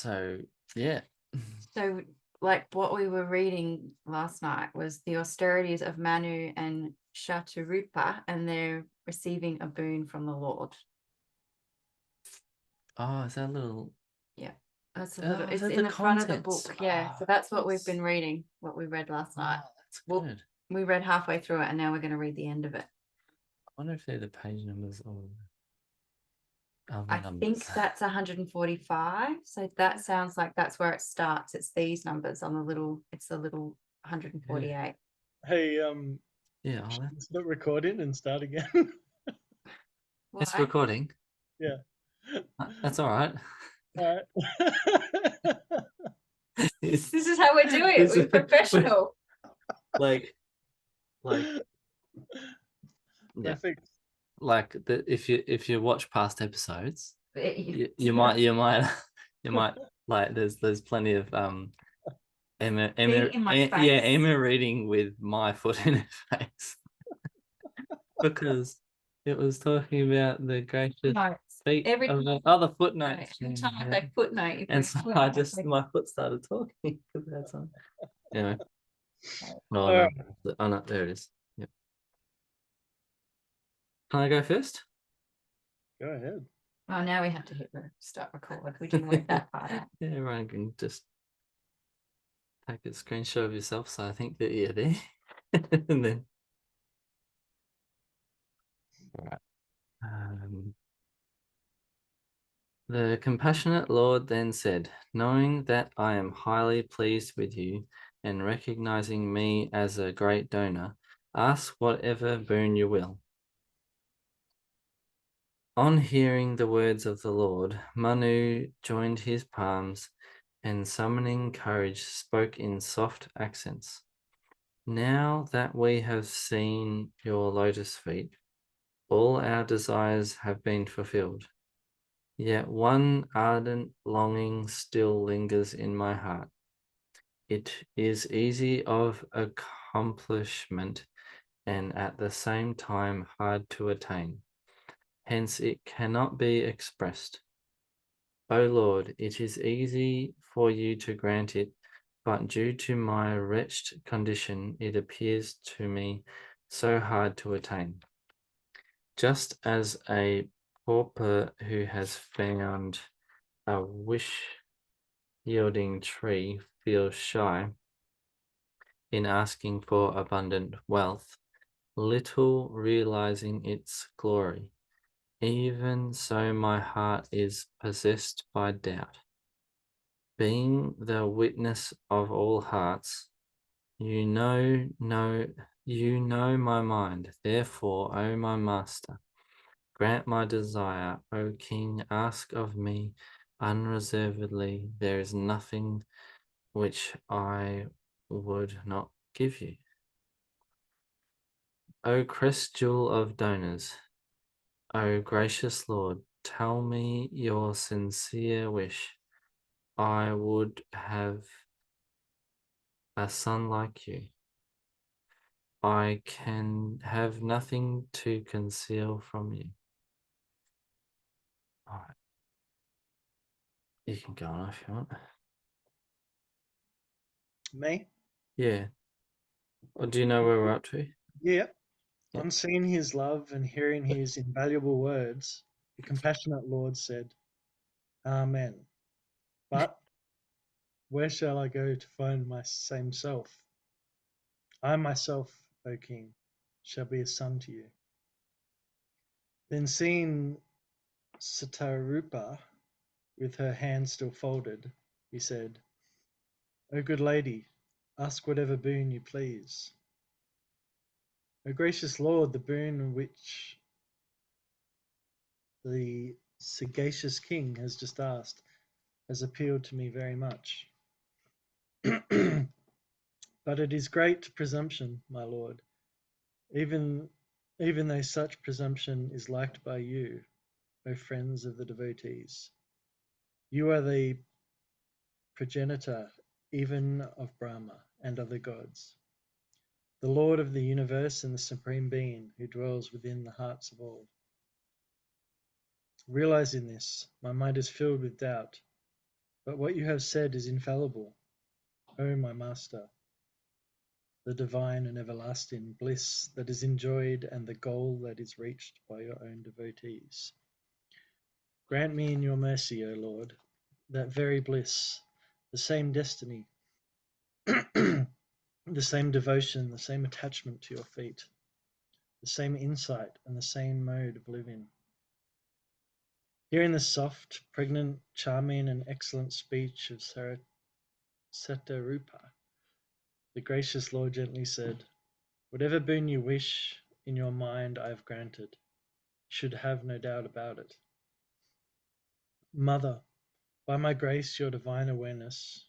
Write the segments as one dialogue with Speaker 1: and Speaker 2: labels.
Speaker 1: So yeah.
Speaker 2: So, like what we were reading last night was the austerities of Manu and Shatarupa, and they're receiving a boon from the Lord.
Speaker 1: Oh, is that a little?
Speaker 2: Yeah, that's a
Speaker 1: Oh,
Speaker 2: little.
Speaker 1: is
Speaker 2: It's
Speaker 1: that
Speaker 2: in
Speaker 1: the
Speaker 2: the front of the
Speaker 1: contents?
Speaker 2: book. Yeah, so that's what we've been reading. What we read last night.
Speaker 1: That's
Speaker 2: Well,
Speaker 1: good.
Speaker 2: we read halfway through it, and now we're going to read the end of it.
Speaker 1: I wonder if they're the page numbers or other
Speaker 2: I
Speaker 1: numbers.
Speaker 2: think that's 145. So that sounds like that's where it starts. It's these numbers on the little. It's the little 148.
Speaker 3: Hey,
Speaker 1: Yeah,
Speaker 3: stop recording and start again.
Speaker 1: it's
Speaker 2: Why?
Speaker 1: recording.
Speaker 3: Yeah.
Speaker 1: That's all right.
Speaker 3: All right.
Speaker 2: This is how we're doing it. We're professional.
Speaker 1: like yeah.
Speaker 3: Perfect.
Speaker 1: Like if you watch past episodes,
Speaker 2: You
Speaker 1: you might like there's plenty of Emma
Speaker 2: in my face.
Speaker 1: yeah, Emma reading with my foot in her face because it was talking about the gracious
Speaker 2: Notes.
Speaker 1: feet
Speaker 2: Every
Speaker 1: of
Speaker 2: time,
Speaker 1: the other footnotes.
Speaker 2: every time I say footnote, you
Speaker 1: And so I just my foot started talking because that's on. Anyway. No, no. Oh no, there it is. Yep. Can I go first?
Speaker 3: Go ahead.
Speaker 2: Oh, now we have to hit the start record. We didn't work that part out.
Speaker 1: Yeah, everyone can just take a screenshot of yourself. So I think that you're there. And then all right. The compassionate Lord then said, knowing that I am highly pleased with you and recognizing me as a great donor, ask whatever boon you will. On hearing the words of the Lord, Manu joined his palms and summoning courage spoke in soft accents. Now that we have seen your lotus feet, all our desires have been fulfilled. Yet one ardent longing still lingers in my heart. It is easy of accomplishment and at the same time hard to attain. Hence it cannot be expressed. O Lord, it is easy for you to grant it, but due to my wretched condition, it appears to me so hard to attain. Just as a pauper who has found a wish-yielding tree feels shy in asking for abundant wealth, little realizing its glory. Even so, my heart is possessed by doubt. Being the witness of all hearts, you know my mind. Therefore, O my master, grant my desire, O King, ask of me unreservedly. There is nothing which I would not give you. O crest jewel of donors, O gracious Lord, tell me your sincere wish. I would have a son like you. I can have nothing to conceal from you. All right. You can go on if you want.
Speaker 3: Me?
Speaker 1: Yeah. Or do you know where we're up to?
Speaker 3: Yeah.
Speaker 1: Yeah.
Speaker 3: On seeing his love and hearing his invaluable words, the compassionate Lord said, Amen. But where shall I go to find my same self? I myself, O King, shall be a son to you. Then seeing Sitarupa with her hands still folded, he said, O good lady, ask whatever boon you please. O gracious Lord, the boon which the sagacious king has just asked has appealed to me very much. But it is great presumption, my lord, even though such presumption is liked by you, O friends of the devotees. You are the progenitor even of Brahma and of the gods, the Lord of the universe and the Supreme Being who dwells within the hearts of all. Realizing this, my mind is filled with doubt. But what you have said is infallible, O my master, the divine and everlasting bliss that is enjoyed and the goal that is reached by your own devotees. Grant me in your mercy, O Lord, that very bliss, the same destiny, the same devotion, the same attachment to your feet, the same insight and the same mode of living. Hearing the soft, pregnant, charming, and excellent speech of Satarupa, the gracious Lord gently said, "Whatever boon you wish in your mind I have granted. You should have no doubt about it. Mother, by my grace your divine awareness,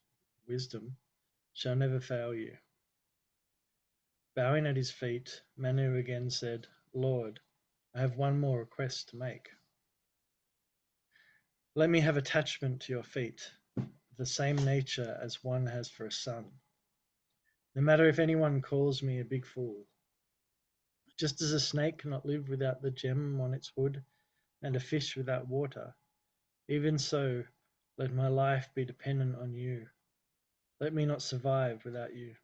Speaker 3: wisdom, shall never fail you." Bowing at his feet, Manu again said, "Lord, I have one more request to make. Let me have attachment to your feet, the same nature as one has for a son. No matter if anyone calls me a big fool. Just as a snake cannot live without the gem on its hood, and a fish without water, even so let my life be dependent on you. Let me not survive without you."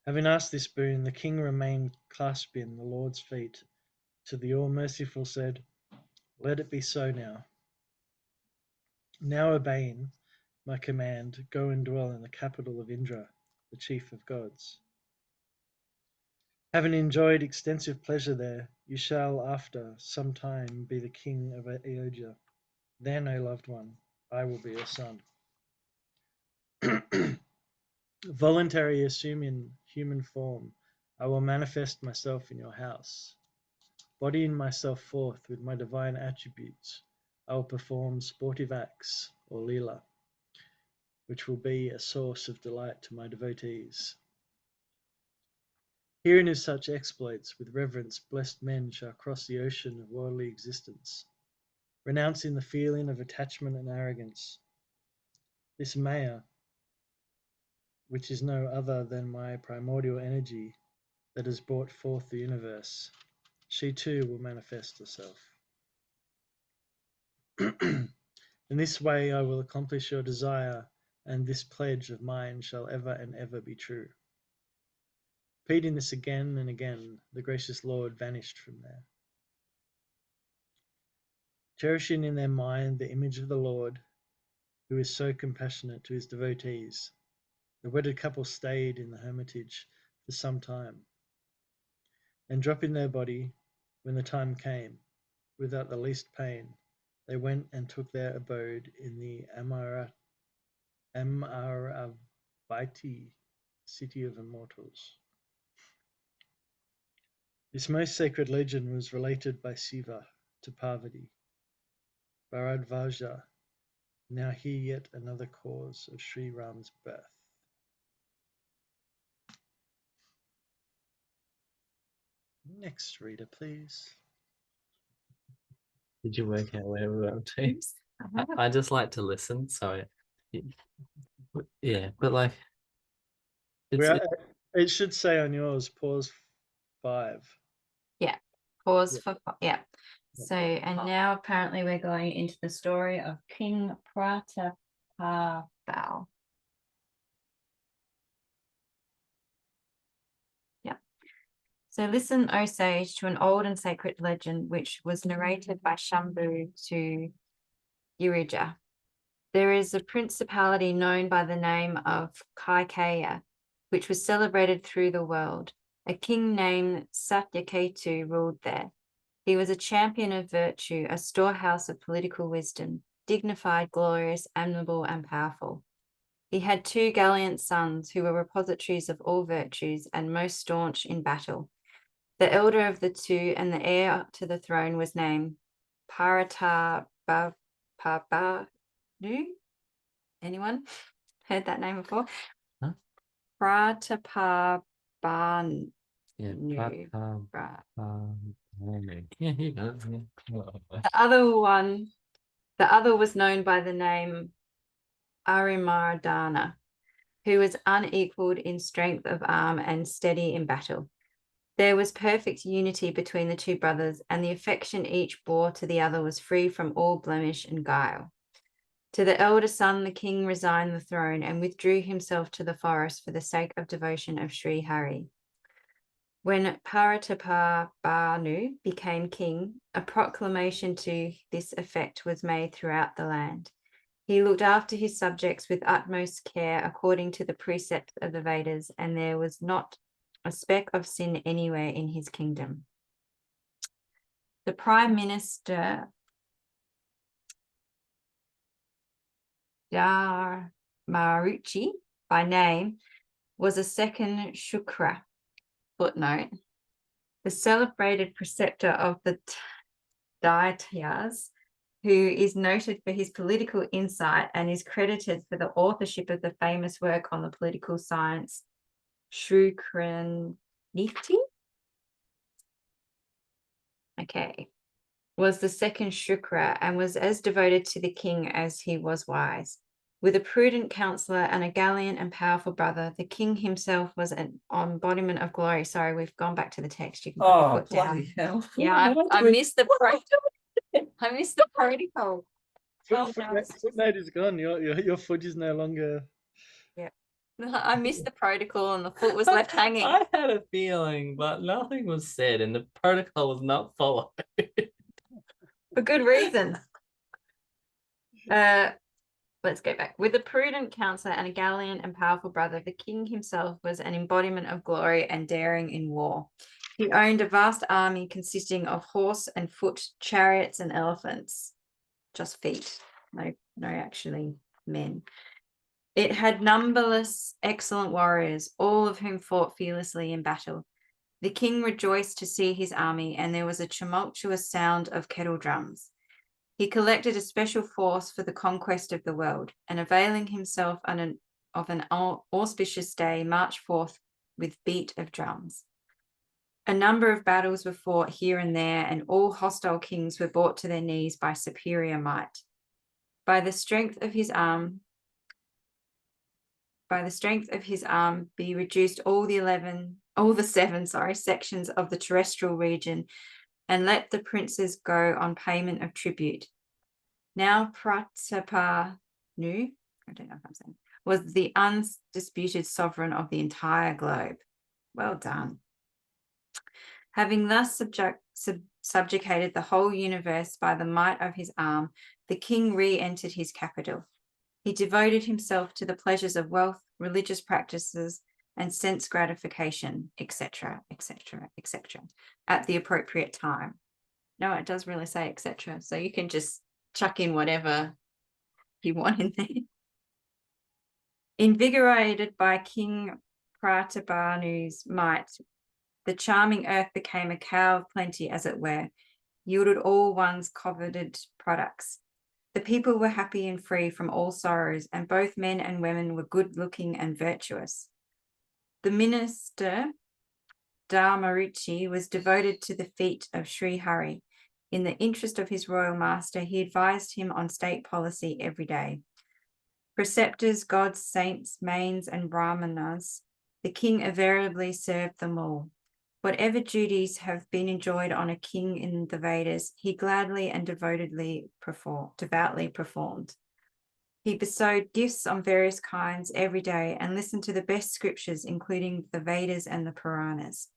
Speaker 3: Having asked this boon, the king remained clasping the Lord's feet, till the All-Merciful said, "Let it be so now. Now obeying my command, go and dwell in the capital of Indra, the chief of gods. Having enjoyed extensive pleasure there, you shall after some time be the king of Ayodhya. Then, O loved one, I will be your son." Voluntarily assuming human form, I will manifest myself in your house. Bodying myself forth with my divine attributes, I will perform sportive acts, or lila, which will be a source of delight to my devotees. Hearing of such exploits, with reverence, blessed men shall cross the ocean of worldly existence, renouncing the feeling of attachment and arrogance. This Maya, which is no other than my primordial energy that has brought forth the universe, she too will manifest herself. In this way I will accomplish your desire, and this pledge of mine shall ever and ever be true. Repeating this again and again, the gracious Lord vanished from there. Cherishing in their mind the image of the Lord, who is so compassionate to his devotees, the wedded couple stayed in the hermitage for some time, and dropping their body, when the time came, without the least pain, they went and took their abode in the Amaravati, city of immortals. This most sacred legend was related by Shiva to Parvati. Bharadvaja, now hear yet another cause of Sri Ram's birth. Next reader, please.
Speaker 1: Did you work out where we were up to? I just like to listen, so yeah, but like it's
Speaker 3: It should say on yours, pause 5.
Speaker 2: Pause
Speaker 3: Yep.
Speaker 2: for yeah. So and now apparently we're going into the story of King Prataparval. Yeah. So listen, O sage, to an old and sacred legend which was narrated by Shambhu to Girija. There is a principality known by the name of Kaikeya, which was celebrated through the world. A king named Satyaketu ruled there. He was a champion of virtue, a storehouse of political wisdom, dignified, glorious, admirable, and powerful. He had 2 gallant sons who were repositories of all virtues and most staunch in battle. The elder of the 2 and the heir to the throne was named Paratabhavanu. Anyone heard that name before?
Speaker 1: Huh?
Speaker 2: Prataparvan.
Speaker 1: yeah,
Speaker 2: Yeah,
Speaker 1: you go.
Speaker 2: The other was known by the name Arimardana, who was unequaled in strength of arm and steady in battle. There was perfect unity between the 2 brothers, and the affection each bore to the other was free from all blemish and guile. To the elder son, the king resigned the throne and withdrew himself to the forest for the sake of devotion of Sri Hari. When Paratapabanu became king, a proclamation to this effect was made throughout the land. He looked after his subjects with utmost care according to the precepts of the Vedas, and there was not a speck of sin anywhere in his kingdom. The Prime Minister Dharmaruchi, by name, was a second Shukra. Footnote: the celebrated preceptor of the Daityas, who is noted for his political insight and is credited for the authorship of the famous work on the political science Shukraniti. Okay, was the second Shukra and was as devoted to the king as he was wise. With a prudent counselor and a gallant and powerful brother, the king himself was an embodiment of glory. Sorry, we've gone back to the text. You can put your foot down.
Speaker 1: bloody hell.
Speaker 2: Yeah, I missed the I missed the protocol. Oh, no.
Speaker 3: Footnote is gone. Your foot is no longer.
Speaker 2: I missed the protocol and the foot was left hanging.
Speaker 1: I had a feeling, but nothing was said and the protocol was not followed.
Speaker 2: For good reason. Let's go back. With a prudent counselor and a gallant and powerful brother, the king himself was an embodiment of glory and daring in war. He owned a vast army consisting of horse and foot, chariots and elephants. Just feet, no actually men. It had numberless excellent warriors, all of whom fought fearlessly in battle. The king rejoiced to see his army, and there was a tumultuous sound of kettle drums. He collected a special force for the conquest of the world, and availing himself of an auspicious day, marched forth with beat of drums. A number of battles were fought here and there, and all hostile kings were brought to their knees by superior might. By the strength of his arm, be reduced all the seven sections of the terrestrial region, and let the princes go on payment of tribute. Now Pratapanu, I don't know if I'm saying, was the undisputed sovereign of the entire globe. Well done. Having thus subjugated the whole universe by the might of his arm, the king re-entered his capital. He devoted himself to the pleasures of wealth, religious practices, and sense gratification, etc., etc., etc., at the appropriate time. No, it does really say etc. So you can just chuck in whatever you want in there. Invigorated by King Pratapanu's might, the charming earth became a cow of plenty, as it were, yielded all one's coveted products. The people were happy and free from all sorrows, and both men and women were good-looking and virtuous. The minister, Dharmaruchi, was devoted to the feet of Sri Hari. In the interest of his royal master, he advised him on state policy every day. Preceptors, gods, saints, manes, and brahmanas, the king invariably served them all. Whatever duties have been enjoyed on a king in the Vedas, he gladly and devoutly performed. He bestowed gifts on various kinds every day and listened to the best scriptures, including the Vedas and the Puranas.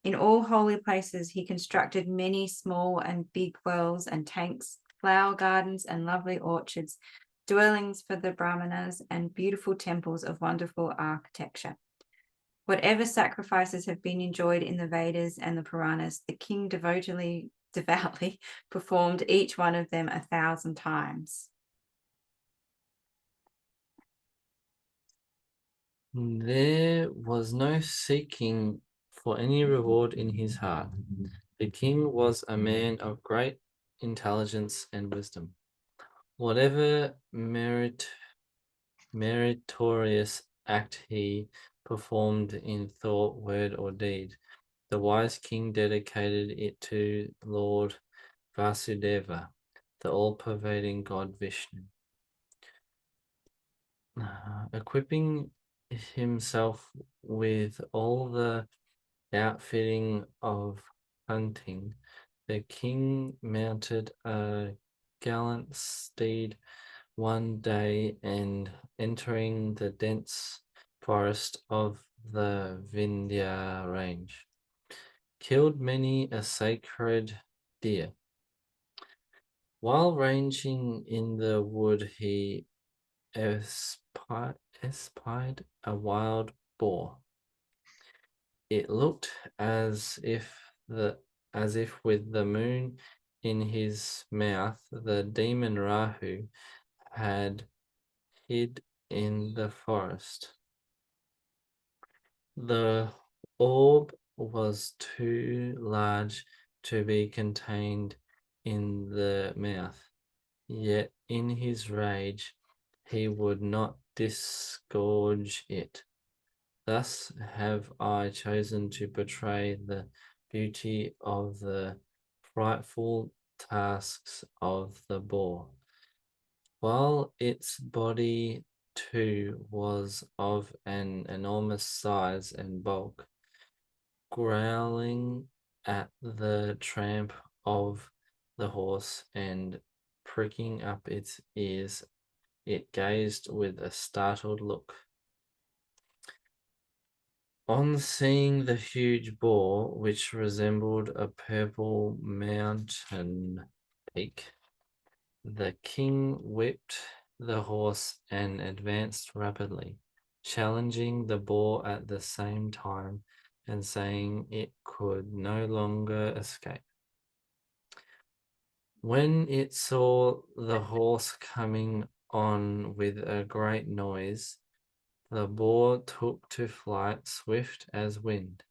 Speaker 2: In all holy places, he constructed many small and big wells and tanks, flower gardens and lovely orchards, dwellings for the Brahmanas, and beautiful temples of wonderful architecture. Whatever sacrifices have been enjoyed in the Vedas and the Puranas, the king devoutly performed each one of them 1,000 times.
Speaker 1: There was no seeking for any reward in his heart. The king was a man of great intelligence and wisdom. Whatever meritorious act he performed in thought, word, or deed, the wise king dedicated it to Lord Vasudeva, the all-pervading God Vishnu. Equipping himself with all the outfitting of hunting, the king mounted a gallant steed one day and entering the dense forest of the Vindhya range, killed many a sacred deer. While ranging in the wood, he espied a wild boar. It looked as if with the moon in his mouth, the demon Rahu had hid in the forest. The orb was too large to be contained in the mouth, yet in his rage he would not disgorge it. Thus have I chosen to portray the beauty of the frightful tasks of the boar. While its body too was of an enormous size and bulk, growling at the tramp of the horse and pricking up its ears, it gazed with a startled look. On seeing the huge boar, which resembled a purple mountain peak, the king whipped the horse and advanced rapidly, challenging the boar at the same time and saying it could no longer escape. When it saw the horse coming on with a great noise, the boar took to flight swift as wind.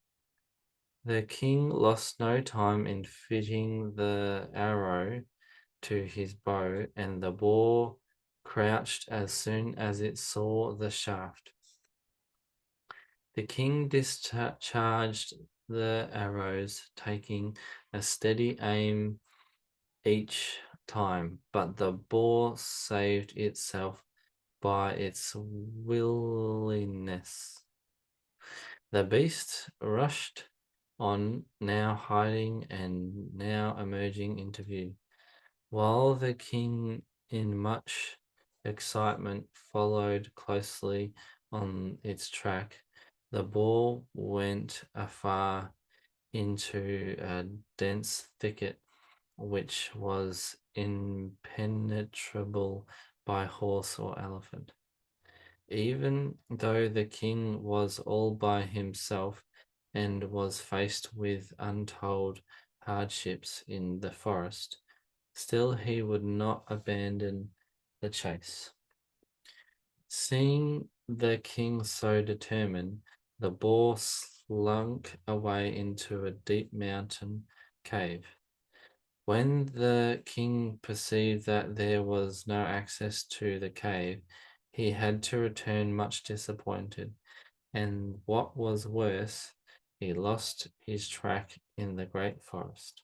Speaker 1: The king lost no time in fitting the arrow to his bow, and the boar crouched as soon as it saw the shaft. The king discharged the arrows, taking a steady aim each time, but the boar saved itself by its willingness. The beast rushed on, now hiding and now emerging into view, while the king, in much excitement, followed closely on its track. The boar went afar into a dense thicket which was impenetrable by horse or elephant. Even though the king was all by himself and was faced with untold hardships in the forest, still he would not abandon the chase. Seeing the king so determined, the boar slunk away into a deep mountain cave. When the king perceived that there was no access to the cave, he had to return much disappointed, and what was worse, he lost his track in the great forest.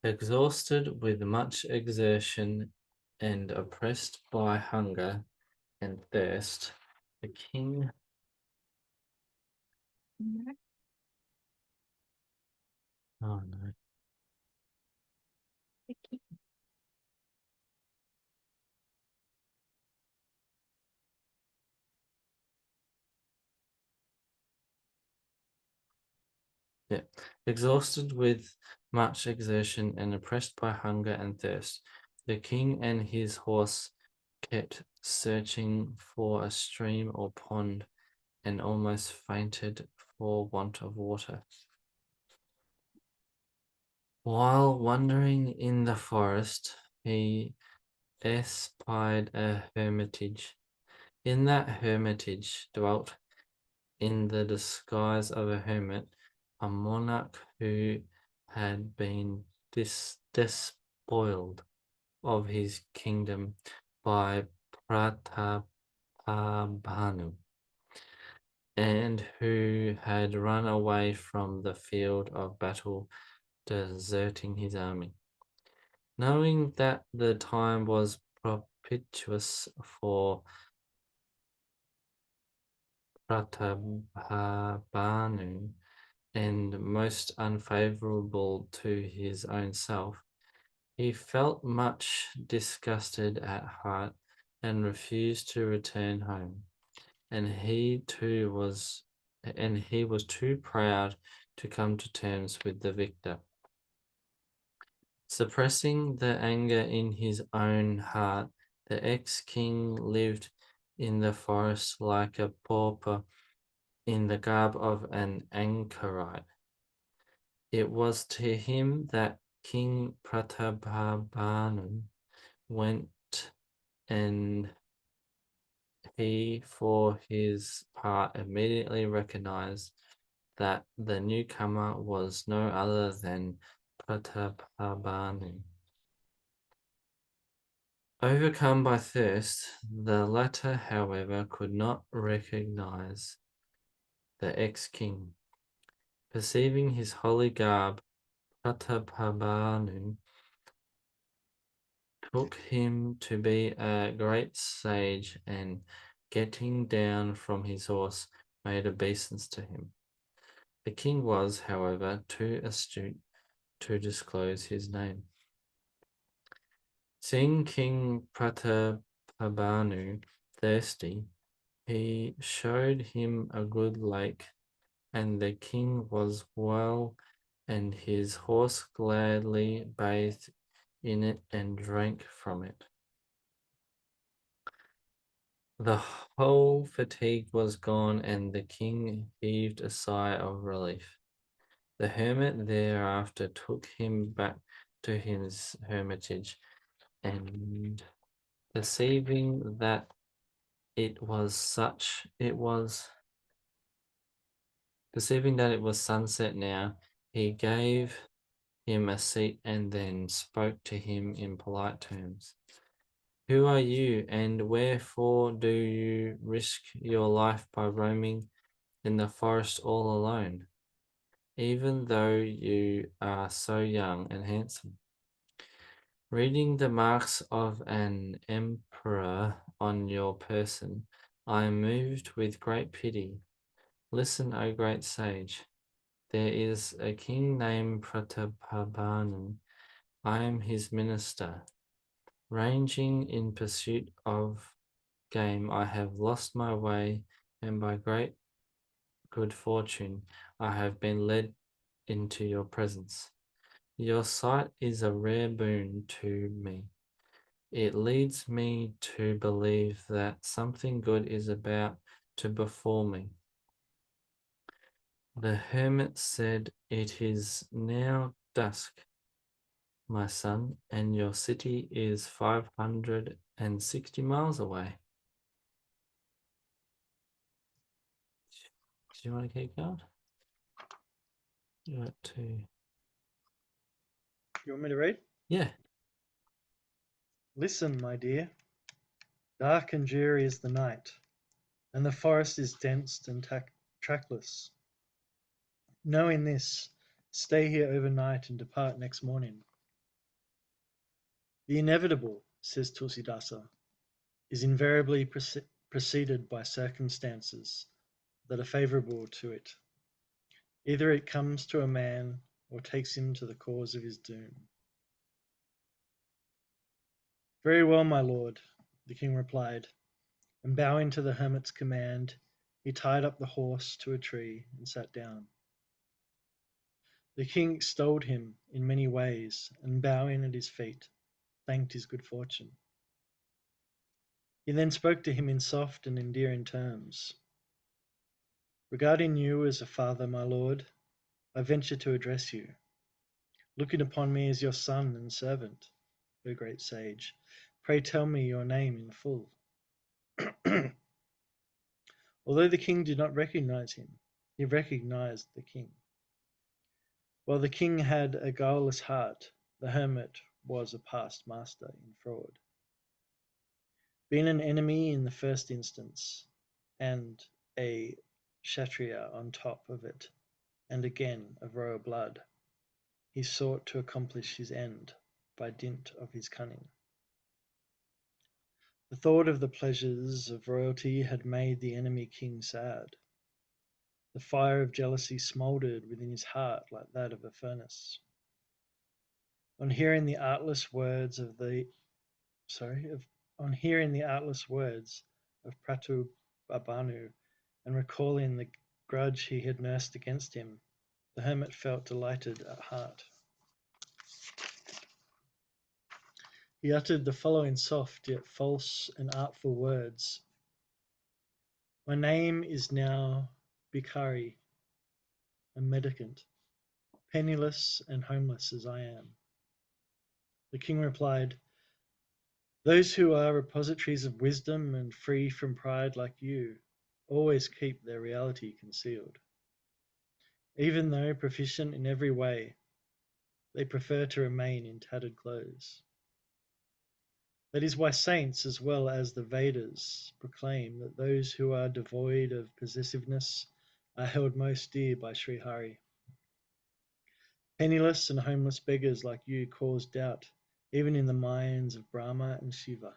Speaker 1: Exhausted with much exertion and oppressed by hunger and thirst, the king. Oh no. Yeah. Exhausted with much exertion and oppressed by hunger and thirst, the king and his horse kept searching for a stream or pond and almost fainted for want of water. While wandering in the forest, he espied a hermitage. In that hermitage dwelt, in the disguise of a hermit, a monarch who had been despoiled of his kingdom by Pratapabhanu, and who had run away from the field of battle, deserting his army. Knowing that the time was propitious for Pratapabhanu and most unfavorable to his own self, He felt much disgusted at heart and refused to return home. And he was too proud to come to terms with the victor. Suppressing the anger in his own heart, the ex-king lived in the forest like a pauper in the garb of an anchorite. It was to him that King Pratapabhanu went, and he, for his part, immediately recognized that the newcomer was no other than Pratapabhanu. Overcome by thirst, the latter, however, could not recognize the ex-king. Perceiving his holy garb, Pratapabhanu took him to be a great sage, and getting down from his horse, made obeisance to him. The king was, however, too astute to disclose his name. Seeing King Pratapabhanu thirsty, he showed him a good lake, and the king was well, and his horse gladly bathed in it and drank from it. The whole fatigue was gone, and the king heaved a sigh of relief. The hermit thereafter took him back to his hermitage, and perceiving that perceiving that it was sunset now, he gave him a seat and then spoke to him in polite terms. Who are you, and wherefore do you risk your life by roaming in the forest all alone, even though you are so young and handsome? Reading the marks of an emperor on your person, I am moved with great pity. Listen, O great sage. There is a king named Pratapabhanu. I am his minister. Ranging in pursuit of game, I have lost my way, and by great good fortune, I have been led into your presence. Your sight is a rare boon to me. It leads me to believe that something good is about to befall me. The hermit said, It is now dusk, my son, and your city is 560 miles away. Do you want to keep going? You want to?
Speaker 3: You want me to read?
Speaker 1: Yeah.
Speaker 3: Listen, my dear. Dark and dreary is the night, and the forest is dense and trackless. Knowing this, stay here overnight and depart next morning. The inevitable, says Tulsidasa, is invariably preceded by circumstances that are favourable to it. Either it comes to a man or takes him to the cause of his doom. Very well, my lord, the king replied, and bowing to the hermit's command, he tied up the horse to a tree and sat down. The king extolled him in many ways, and bowing at his feet, thanked his good fortune. He then spoke to him in soft and endearing terms. Regarding you as a father, my lord, I venture to address you. Looking upon me as your son and servant, O great sage, pray tell me your name in full. Although the king did not recognize him, he recognized the king. While the king had a guileless heart, the hermit was a past master in fraud. Being an enemy in the first instance, and a Kshatriya on top of it, and again of royal blood, he sought to accomplish his end by dint of his cunning. The thought of the pleasures of royalty had made the enemy king sad. The fire of jealousy smouldered within his heart like that of a furnace. On hearing the artless words of on hearing the artless words of Pratu Babanu and recalling the grudge he had nursed against him, the hermit felt delighted at heart. He uttered the following soft yet false and artful words. My name is now Bhikkhari, a mendicant, penniless and homeless as I am. The king replied, those who are repositories of wisdom and free from pride like you always keep their reality concealed. Even though proficient in every way, they prefer to remain in tattered clothes. That is why saints as well as the Vedas proclaim that those who are devoid of possessiveness are held most dear by Sri Hari. Penniless and homeless beggars like you cause doubt even in the minds of Brahma and Shiva,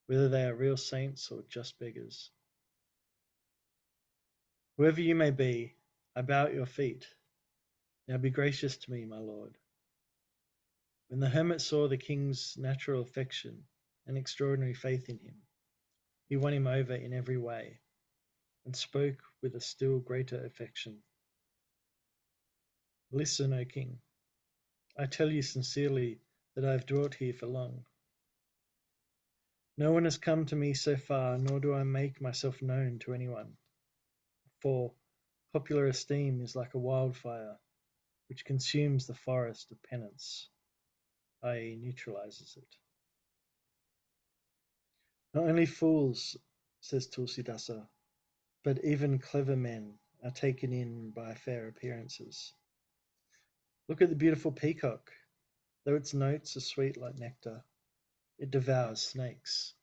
Speaker 3: whether they are real saints or just beggars. Whoever you may be, I bow at your feet. Now be gracious to me, my lord. When the hermit saw the king's natural affection and extraordinary faith in him, he won him over in every way and spoke with a still greater affection. Listen, O king. I tell you sincerely that I have dwelt here for long. No one has come to me so far, nor do I make myself known to anyone. For popular esteem is like a wildfire, which consumes the forest of penance, i.e. neutralizes it. Not only fools, says Tulsidasa, but even clever men are taken in by fair appearances. Look at the beautiful peacock. Though its notes are sweet like nectar, it devours snakes.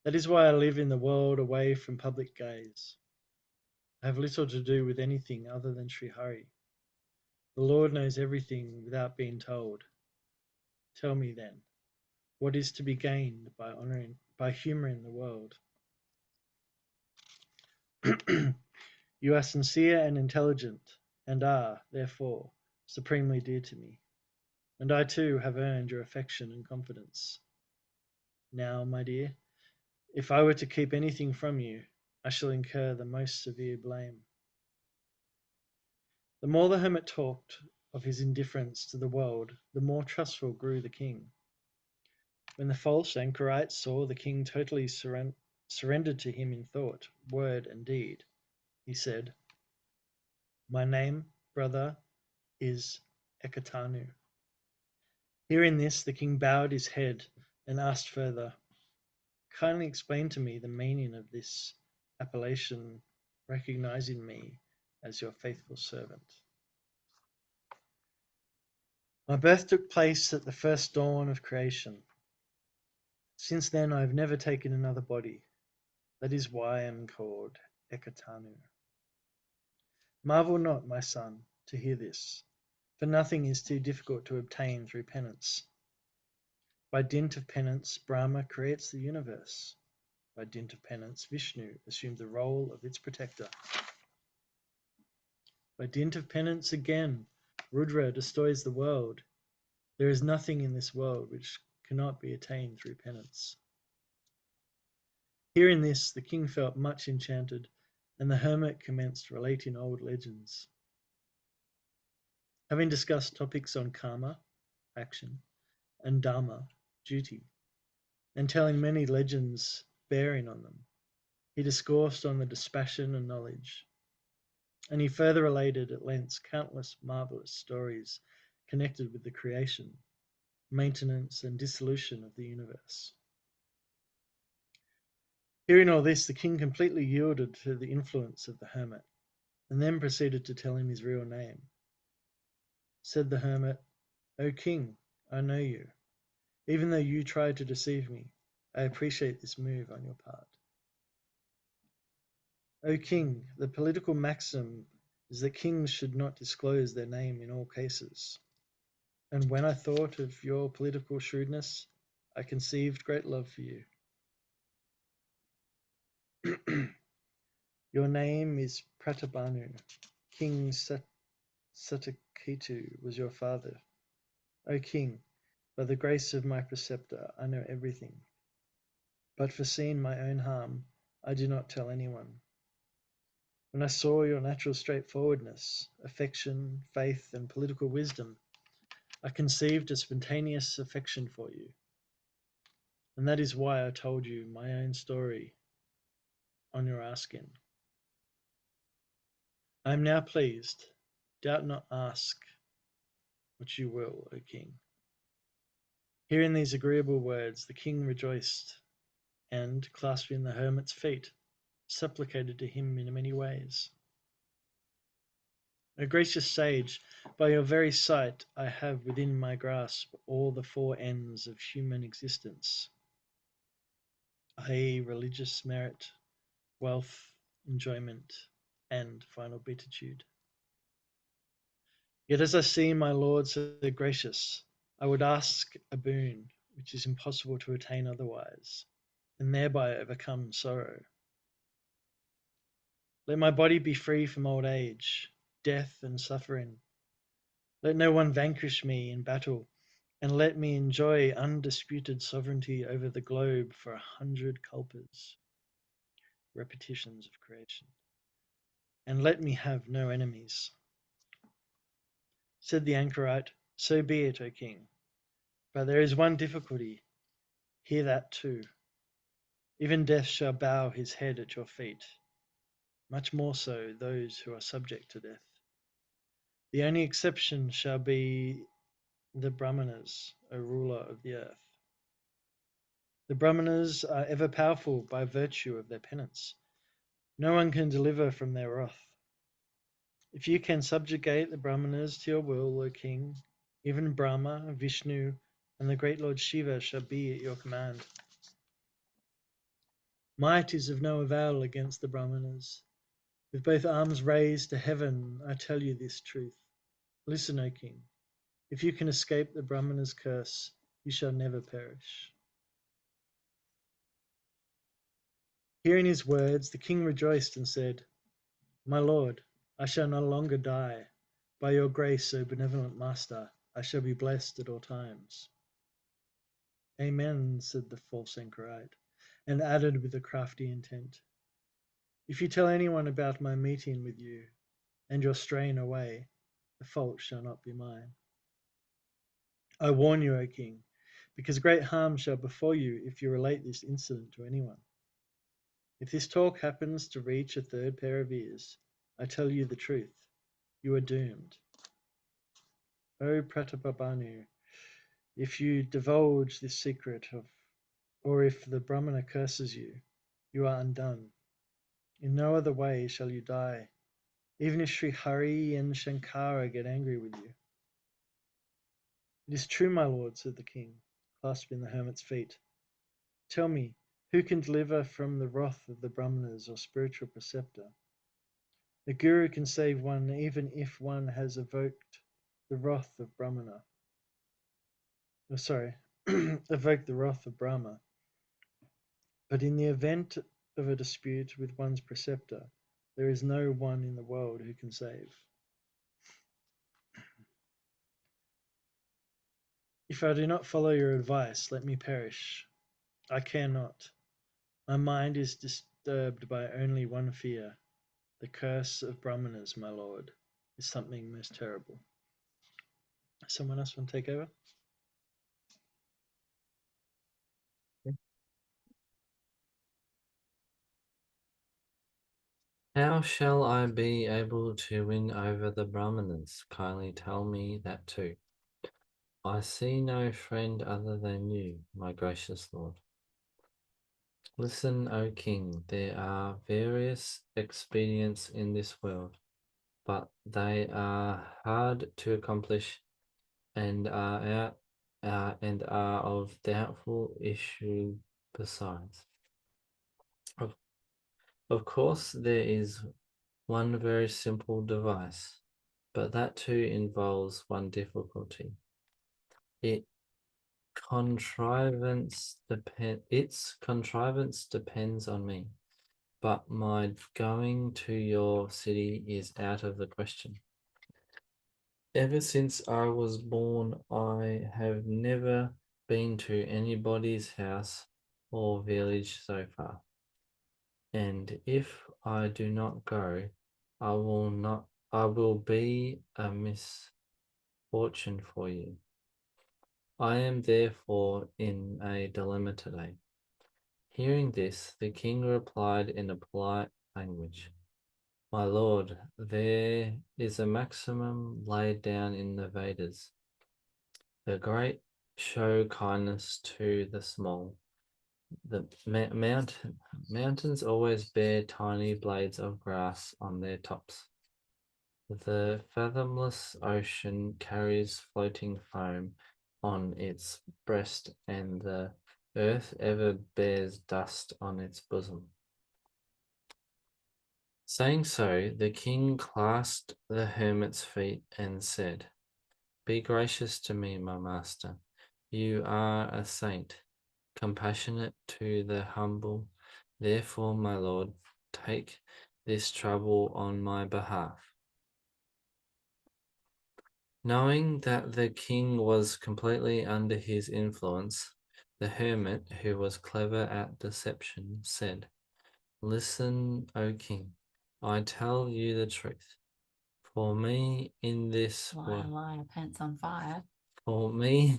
Speaker 3: That is why I live in the world away from public gaze. I have little to do with anything other than Sri Hari. The Lord knows everything without being told. Tell me then, what is to be gained by humoring the world? You are sincere and intelligent, and are, therefore, supremely dear to me, and I too have earned your affection and confidence. Now, my dear, if I were to keep anything from you, I shall incur the most severe blame. The more the hermit talked of his indifference to the world, the more trustful grew the king. When the false anchorite saw the king totally surrendered to him in thought, word, and deed, he said, my name, brother, is Ekatanu. Hearing this, the king bowed his head and asked further, kindly explain to me the meaning of this appellation, recognizing me as your faithful servant. My birth took place at the first dawn of creation. Since then, I have never taken another body. That is why I am called Ekatanu. Marvel not, my son, to hear this, for nothing is too difficult to obtain through penance. By dint of penance, Brahma creates the universe. By dint of penance, Vishnu assumed the role of its protector. By dint of penance again, Rudra destroys the world. There is nothing in this world which cannot be attained through penance. Hearing this, the king felt much enchanted, and the hermit commenced relating old legends. Having discussed topics on karma, action, and dharma, duty, and telling many legends bearing on them, he discoursed on the dispassion and knowledge. And he further related at length countless marvelous stories connected with the creation, maintenance, and dissolution of the universe. Hearing all this, the king completely yielded to the influence of the hermit, and then proceeded to tell him his real name. Said the hermit, O king, I know you. Even though you tried to deceive me, I appreciate this move on your part. O king, the political maxim is that kings should not disclose their name in all cases. And when I thought of your political shrewdness, I conceived great love for you. Your name is Pratabhanu, King Satyakshita Ketu was your father. O king, by the grace of my preceptor, I know everything. But foreseeing my own harm, I do not tell anyone. When I saw your natural straightforwardness, affection, faith, and political wisdom, I conceived a spontaneous affection for you. And that is why I told you my own story on your asking. I am now pleased. Doubt not, ask what you will, O king. Hearing these agreeable words, the king rejoiced, and, clasping the hermit's feet, supplicated to him in many ways. O gracious sage, by your very sight I have within my grasp all the four ends of human existence, i.e., religious merit, wealth, enjoyment, and final beatitude. Yet as I see my Lord so gracious, I would ask a boon which is impossible to attain otherwise, and thereby overcome sorrow. Let my body be free from old age, death, and suffering. Let no one vanquish me in battle, and let me enjoy undisputed sovereignty over the globe for 100 kalpas, repetitions of creation, and let me have no enemies. Said the anchorite, so be it, O king, but there is one difficulty. Hear that too. Even death shall bow his head at your feet, much more so those who are subject to death. The only exception shall be the Brahmanas, O ruler of the earth. The Brahmanas are ever powerful by virtue of their penance. No one can deliver from their wrath. If you can subjugate the Brahmanas to your will, O king, even Brahma, Vishnu, and the great Lord Shiva shall be at your command. Might is of no avail against the Brahmanas. With both arms raised to heaven, I tell you this truth. Listen, O king. If you can escape the Brahmana's curse, you shall never perish. Hearing his words, the king rejoiced and said, My lord, I shall no longer die. By your grace, O benevolent master, I shall be blessed at all times. Amen, said the false anchorite, and added with a crafty intent, If you tell anyone about my meeting with you and your straying away, the fault shall not be mine. I warn you, O king, because great harm shall befall you if you relate this incident to anyone. If this talk happens to reach a third pair of ears, I tell you the truth, you are doomed. O Pratapabhanu, if you divulge this secret or if the Brahmana curses you, you are undone. In no other way shall you die, even if Sri Hari and Shankara get angry with you. It is true, my lord, said the king, clasping the hermit's feet. Tell me, who can deliver from the wrath of the Brahmanas or spiritual preceptor? The guru can save one even if one has evoked the wrath of Brahmana. Oh, sorry, evoked the wrath of Brahma. But in the event of a dispute with one's preceptor, there is no one in the world who can save. If I do not follow your advice, let me perish. I care not. My mind is disturbed by only one fear. The curse of Brahmanas, my lord, is something most terrible. Someone else want to take over?
Speaker 1: How shall I be able to win over the Brahmanas? Kindly tell me that too. I see no friend other than you, my gracious lord. Listen, O king, there are various expedients in this world, but they are hard to accomplish and are of doubtful issue besides. Of course, there is one very simple device, but that too involves one difficulty. Its contrivance depends on me, but my going to your city is out of the question. Ever since I was born, I have never been to anybody's house or village so far. And if I do not go, I will be a misfortune for you. I am therefore in a dilemma today. Hearing this, the king replied in a polite language, My lord, there is a maximum laid down in the Vedas. The great show kindness to the small. The mountains always bear tiny blades of grass on their tops. The fathomless ocean carries floating foam on its breast, and the earth ever bears dust on its bosom. Saying so, the king clasped the hermit's feet and said, Be gracious to me, my master. You are a saint, compassionate to the humble. Therefore, my lord, take this trouble on my behalf. Knowing that the king was completely under his influence, the hermit, who was clever at deception, said, Listen, O king, I tell you the truth. For me in this
Speaker 2: Liar, pants on fire.
Speaker 1: for me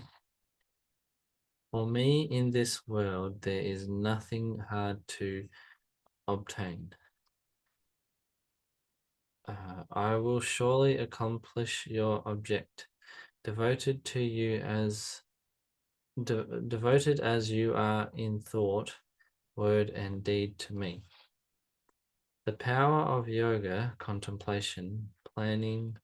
Speaker 1: in this world there is nothing hard to obtain. I will surely accomplish your object, devoted to you as devoted as you are in thought, word, and deed to me. The power of yoga, contemplation, planning,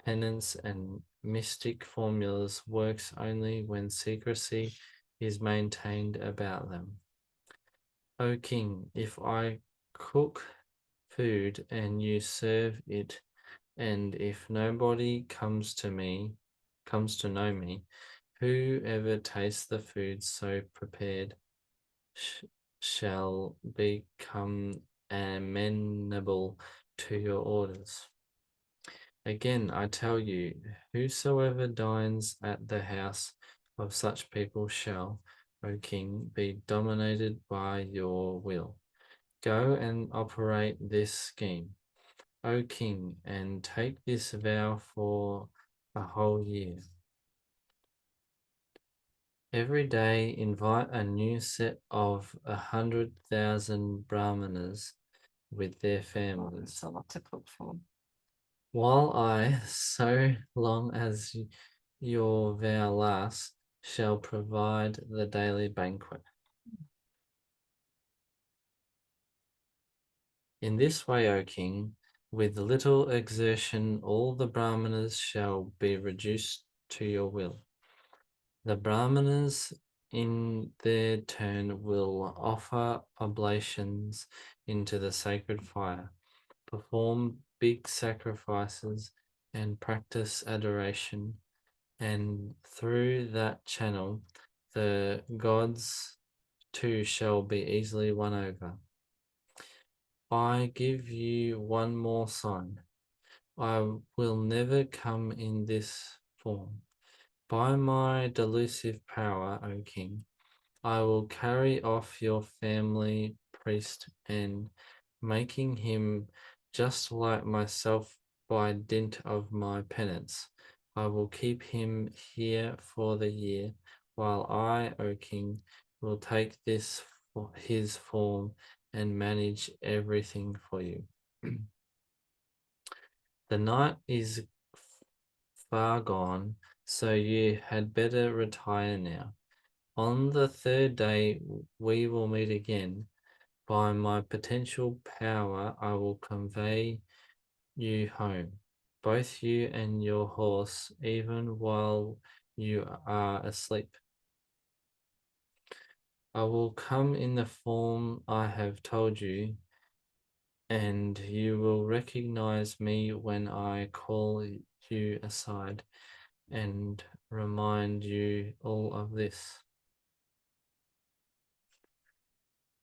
Speaker 1: penance, and mystic formulas works only when secrecy is maintained about them. O king, if I cook food and you serve it, and if nobody comes to know me, whoever tastes the food so prepared shall become amenable to your orders. Again, I tell you, whosoever dines at the house of such people shall, O king, be dominated by your will. Go and operate this scheme, O king, and take this vow for a whole year. Every day invite a new set of 100,000 brahmanas with their families.
Speaker 2: That's a lot to cook for.
Speaker 1: While I, so long as your vow lasts, shall provide the daily banquet. In this way, O king, with little exertion, all the brahmanas shall be reduced to your will. The brahmanas, in their turn, will offer oblations into the sacred fire, perform big sacrifices, and practice adoration, and through that channel, the gods too shall be easily won over. I give you one more sign. I will never come in this form. By my delusive power, O king, I will carry off your family priest and, making him just like myself by dint of my penance, I will keep him here for the year, while I, O king, will take this for his form and manage everything for you. The night is far gone, so you had better retire now. On the third day, we will meet again. By my potential power, I will convey you home, both you and your horse, even while you are asleep. I will come in the form I have told you, and you will recognize me when I call you aside and remind you all of this.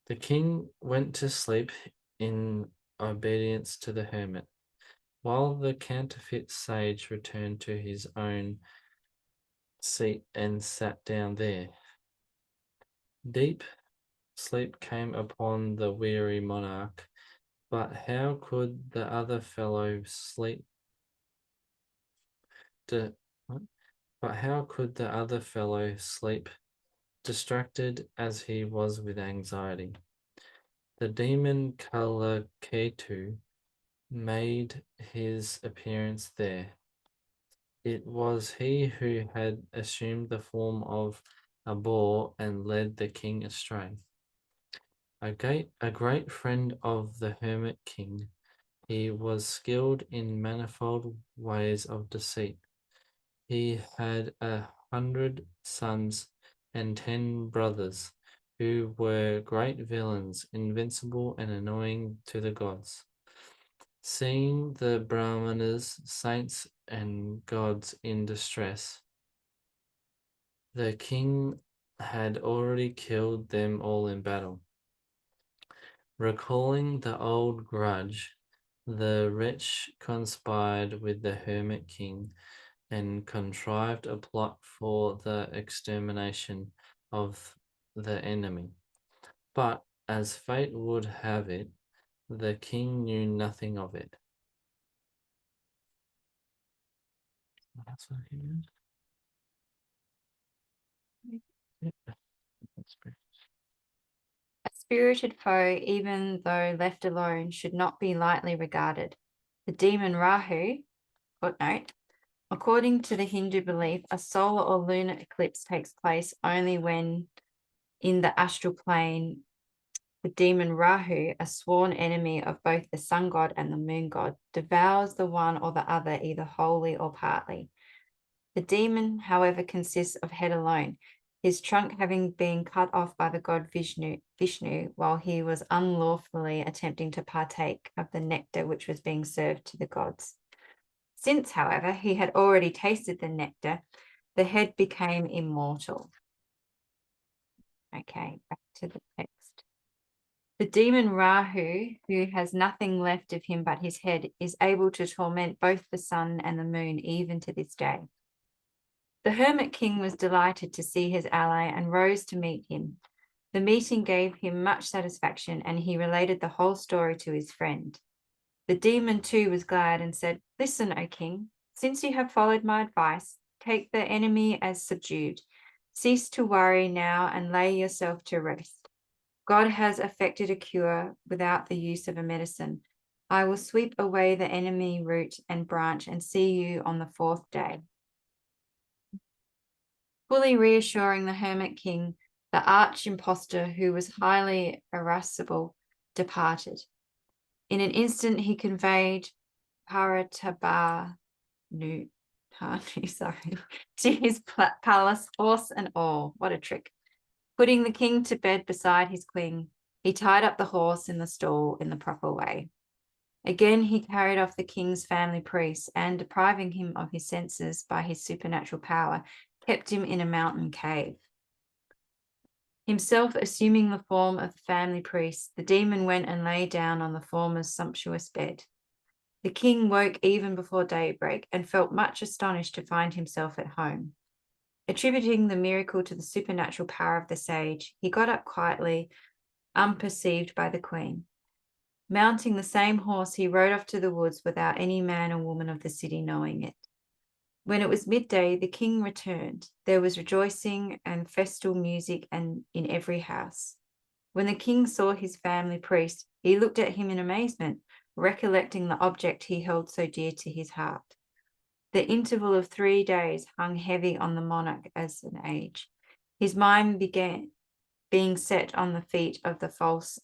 Speaker 1: The king went to sleep in obedience to the hermit. while the counterfeit sage returned to his own seat and sat down there. Deep sleep came upon the weary monarch, but how could the other fellow sleep? But how could the other fellow sleep, distracted as he was with anxiety? The demon Kalaketu made his appearance there. It was he who had assumed the form of a boar and led the king astray. A great friend of the hermit king, he was skilled in manifold ways of deceit. He had 100 sons and 10 brothers, who were great villains, invincible and annoying to the gods. Seeing the Brahmanas, saints, and gods in distress, the king had already killed them all in battle. Recalling the old grudge, the wretch conspired with the hermit king and contrived a plot for the extermination of the enemy. But as fate would have it, the king knew nothing of it. That's what he did. Yep. That's great.
Speaker 2: A spirited foe, even though left alone, should not be lightly regarded. The demon Rahu, footnote, according to the Hindu belief, a solar or lunar eclipse takes place only when in the astral plane, the demon Rahu, a sworn enemy of both the sun god and the moon god, devours the one or the other either wholly or partly. The demon, however, consists of head alone, his trunk having been cut off by the god Vishnu while he was unlawfully attempting to partake of the nectar which was being served to the gods. Since, however, he had already tasted the nectar, the head became immortal. Okay, back to the text. The demon Rahu, who has nothing left of him but his head, is able to torment both the sun and the moon even to this day. The hermit king was delighted to see his ally and rose to meet him. The meeting gave him much satisfaction, and he related the whole story to his friend. The demon too was glad and said, "Listen, O king, since you have followed my advice, take the enemy as subdued. Cease to worry now and lay yourself to rest. God has effected a cure without the use of a medicine. I will sweep away the enemy root and branch and see you on the fourth day." Fully reassuring the hermit king, the arch impostor, who was highly irascible, departed. In an instant, he conveyed Paratabanu, to his palace, horse and all. What a trick. Putting the king to bed beside his queen, he tied up the horse in the stall in the proper way. Again, he carried off the king's family priest and, depriving him of his senses by his supernatural power, kept him in a mountain cave. Himself assuming the form of the family priest, the demon went and lay down on the former's sumptuous bed. The king woke even before daybreak and felt much astonished to find himself at home. Attributing the miracle to the supernatural power of the sage, he got up quietly, unperceived by the queen. Mounting the same horse, he rode off to the woods without any man or woman of the city knowing it. When it was midday, the king returned. There was rejoicing and festal music in every house. When the king saw his family priest, he looked at him in amazement, recollecting the object he held so dear to his heart. The interval of 3 days hung heavy on the monarch as an age. His mind began being set on the feet of the false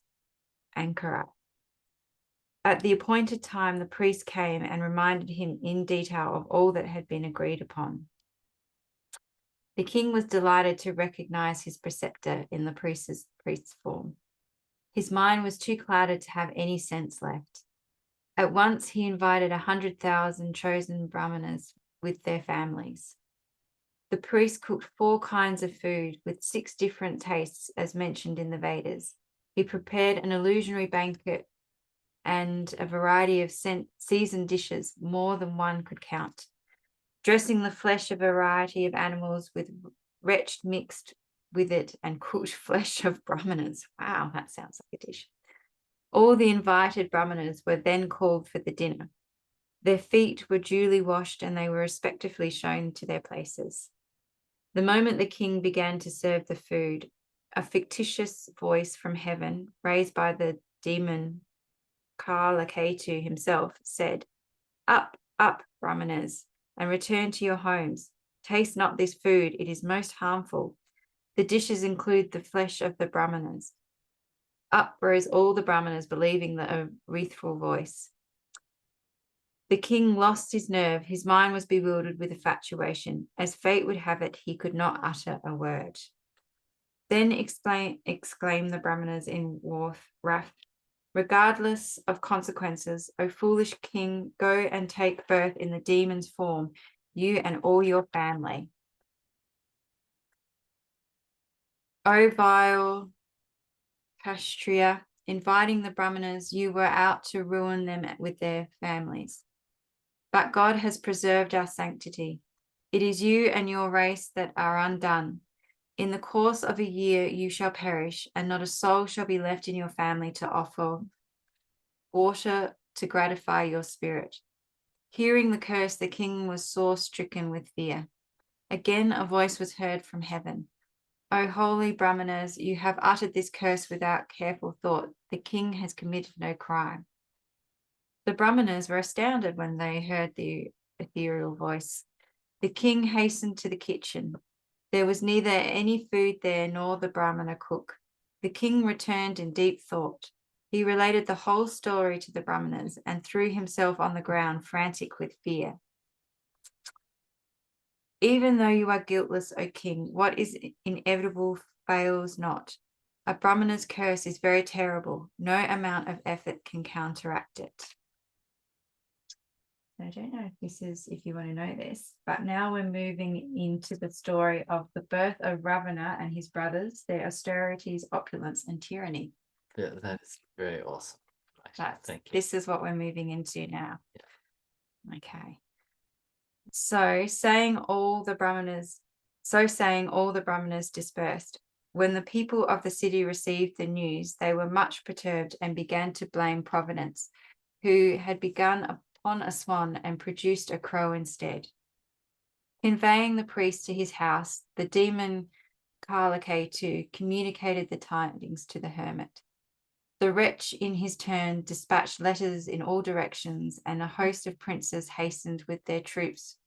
Speaker 2: anchorer. At the appointed time, the priest came and reminded him in detail of all that had been agreed upon. The king was delighted to recognize his preceptor in the priest's form. His mind was too clouded to have any sense left. At once, he invited 100,000 chosen Brahmanas with their families. The priest cooked 4 kinds of food with 6 different tastes, as mentioned in the Vedas. He prepared an illusionary banquet and a variety of seasoned dishes, more than one could count. Dressing the flesh of a variety of animals with wretch mixed with it and cooked flesh of brahmanas. Wow, that sounds like a dish. All the invited brahmanas were then called for the dinner. Their feet were duly washed and they were respectively shown to their places. The moment the king began to serve the food, a fictitious voice from heaven, raised by the demon Kalaketu himself, said, "Up, up, brahmanas, and return to your homes. Taste not this food, it is most harmful. The dishes include the flesh of the brahmanas." Up rose all the brahmanas, believing the wreathful voice. The king lost his nerve. His mind was bewildered with infatuation. As fate would have it, he could not utter a word. Then exclaimed the brahmanas in wrath, "Regardless of consequences, O foolish king, go and take birth in the demon's form, you and all your family. O vile Kashtriya, inviting the brahmanas, you were out to ruin them with their families. But God has preserved our sanctity. It is you and your race that are undone. In the course of a year you shall perish, and not a soul shall be left in your family to offer water to gratify your spirit." Hearing the curse, the king was sore stricken with fear. Again a voice was heard from heaven. "O holy brahmanas, you have uttered this curse without careful thought. The king has committed no crime." The brahmanas were astounded when they heard the ethereal voice. The king hastened to the kitchen. There was neither any food there nor the brahmana cook. The king returned in deep thought. He related the whole story to the brahmanas and threw himself on the ground, frantic with fear. "Even though you are guiltless, O king, what is inevitable fails not. A brahmana's curse is very terrible. No amount of effort can counteract it." I don't know if you want to know this, but now we're moving into the story of the birth of Ravana and his brothers, their austerities, opulence, and tyranny.
Speaker 1: Yeah, that is very awesome. Actually, thank you.
Speaker 2: This is what we're moving into now. Yeah. Okay. So saying all the brahmanas dispersed. When the people of the city received the news, they were much perturbed and began to blame Providence, who had begun upon a swan and produced a crow instead. Conveying the priest to his house, the demon Kalaketu communicated the tidings to the hermit. The wretch, in his turn, dispatched letters in all directions, and a host of princes hastened with their troops,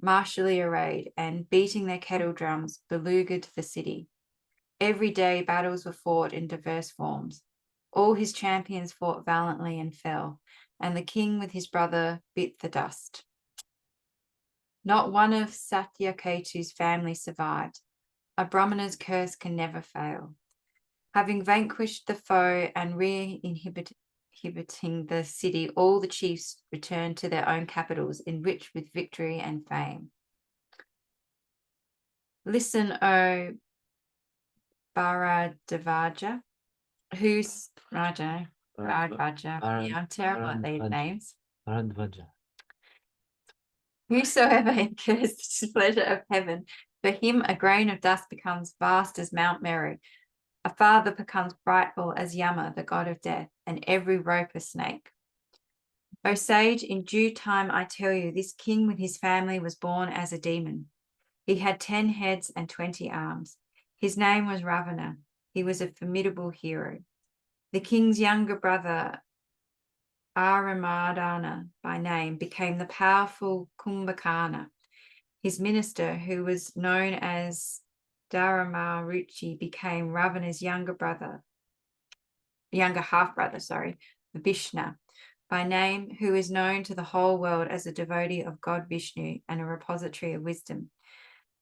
Speaker 2: martially arrayed, and beating their kettle drums, beleaguered the city. Every day battles were fought in diverse forms. All his champions fought valiantly and fell, and the king with his brother bit the dust. Not one of Satyaketu's family survived. A brahmana's curse can never fail. Having vanquished the foe and re-inhibiting the city, all the chiefs returned to their own capitals, enriched with victory and fame. Listen, O Bharadvaja, who's, I don't know, Bharadvaja. Yeah, I'm terrible at these names.
Speaker 1: Bharadvaja.
Speaker 2: Whosoever incurs the displeasure of heaven, for him a grain of dust becomes vast as Mount Meru. A father becomes frightful as Yama, the god of death, and every rope a snake. O sage, in due time I tell you, this king with his family was born as a demon. He had 10 heads and 20 arms. His name was Ravana. He was a formidable hero. The king's younger brother, Aramadana by name, became the powerful Kumbhakarna. His minister, who was known as Dharmaruchi, became Ravana's younger half-brother, Vishnu by name, who is known to the whole world as a devotee of God Vishnu and a repository of wisdom.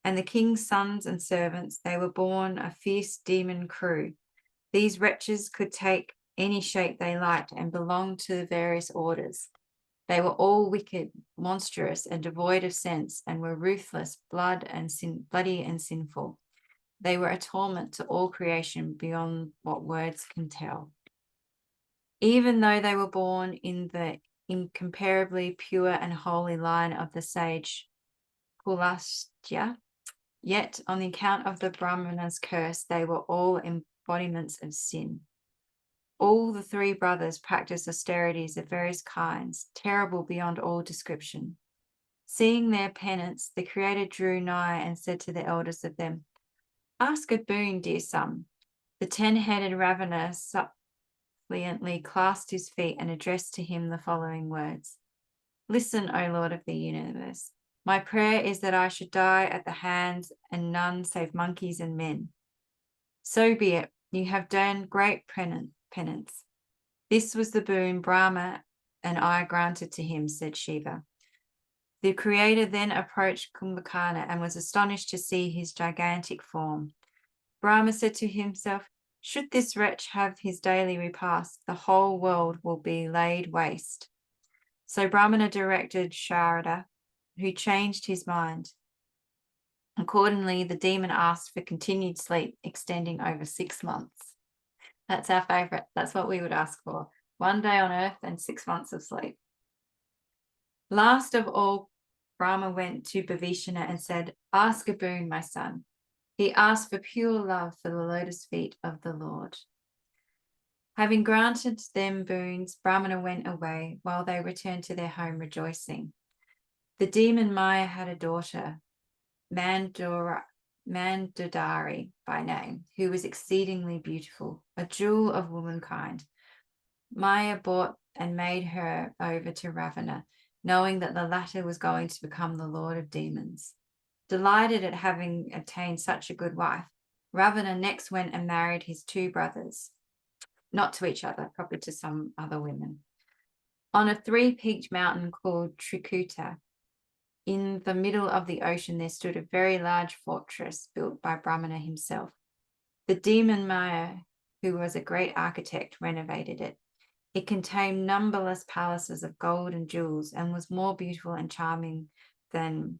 Speaker 2: And the king's sons and servants, they were born a fierce demon crew. These wretches could take any shape they liked and belonged to the various orders. They were all wicked, monstrous, and devoid of sense, and were ruthless, bloody and sinful. They were a torment to all creation beyond what words can tell. Even though they were born in the incomparably pure and holy line of the sage Pulastya, yet on the account of the Brahmana's curse, they were all embodiments of sin. All the three brothers practiced austerities of various kinds, terrible beyond all description. Seeing their penance, the Creator drew nigh and said to the eldest of them, "Ask a boon, dear son." The 10-headed Ravana suppliantly clasped his feet and addressed to him the following words: "Listen, O Lord of the universe. My prayer is that I should die at the hands of none save monkeys and men. So be it. You have done great penance. This was the boon Brahma and I granted to him," said Shiva. The Creator then approached Kumbhakarna and was astonished to see his gigantic form. Brahma said to himself, "Should this wretch have his daily repast, the whole world will be laid waste." So Brahmana directed Sharada, who changed his mind. Accordingly, the demon asked for continued sleep, extending over 6 months. That's our favorite. That's what we would ask for. 1 day on earth and 6 months of sleep. Last of all, Brahma went to Bhavishana and said, "Ask a boon, my son." He asked for pure love for the lotus feet of the Lord. Having granted them boons, Brahmana went away while they returned to their home rejoicing. The demon Maya had a daughter, Mandodari by name, who was exceedingly beautiful, a jewel of womankind. Maya bought and made her over to Ravana, knowing that the latter was going to become the lord of demons. Delighted at having obtained such a good wife, Ravana next went and married his 2 brothers, not to each other, probably to some other women. On a 3-peaked mountain called Trikuta, in the middle of the ocean, there stood a very large fortress built by Brahmana himself. The demon Maya, who was a great architect, renovated it. It contained numberless palaces of gold and jewels and was more beautiful and charming than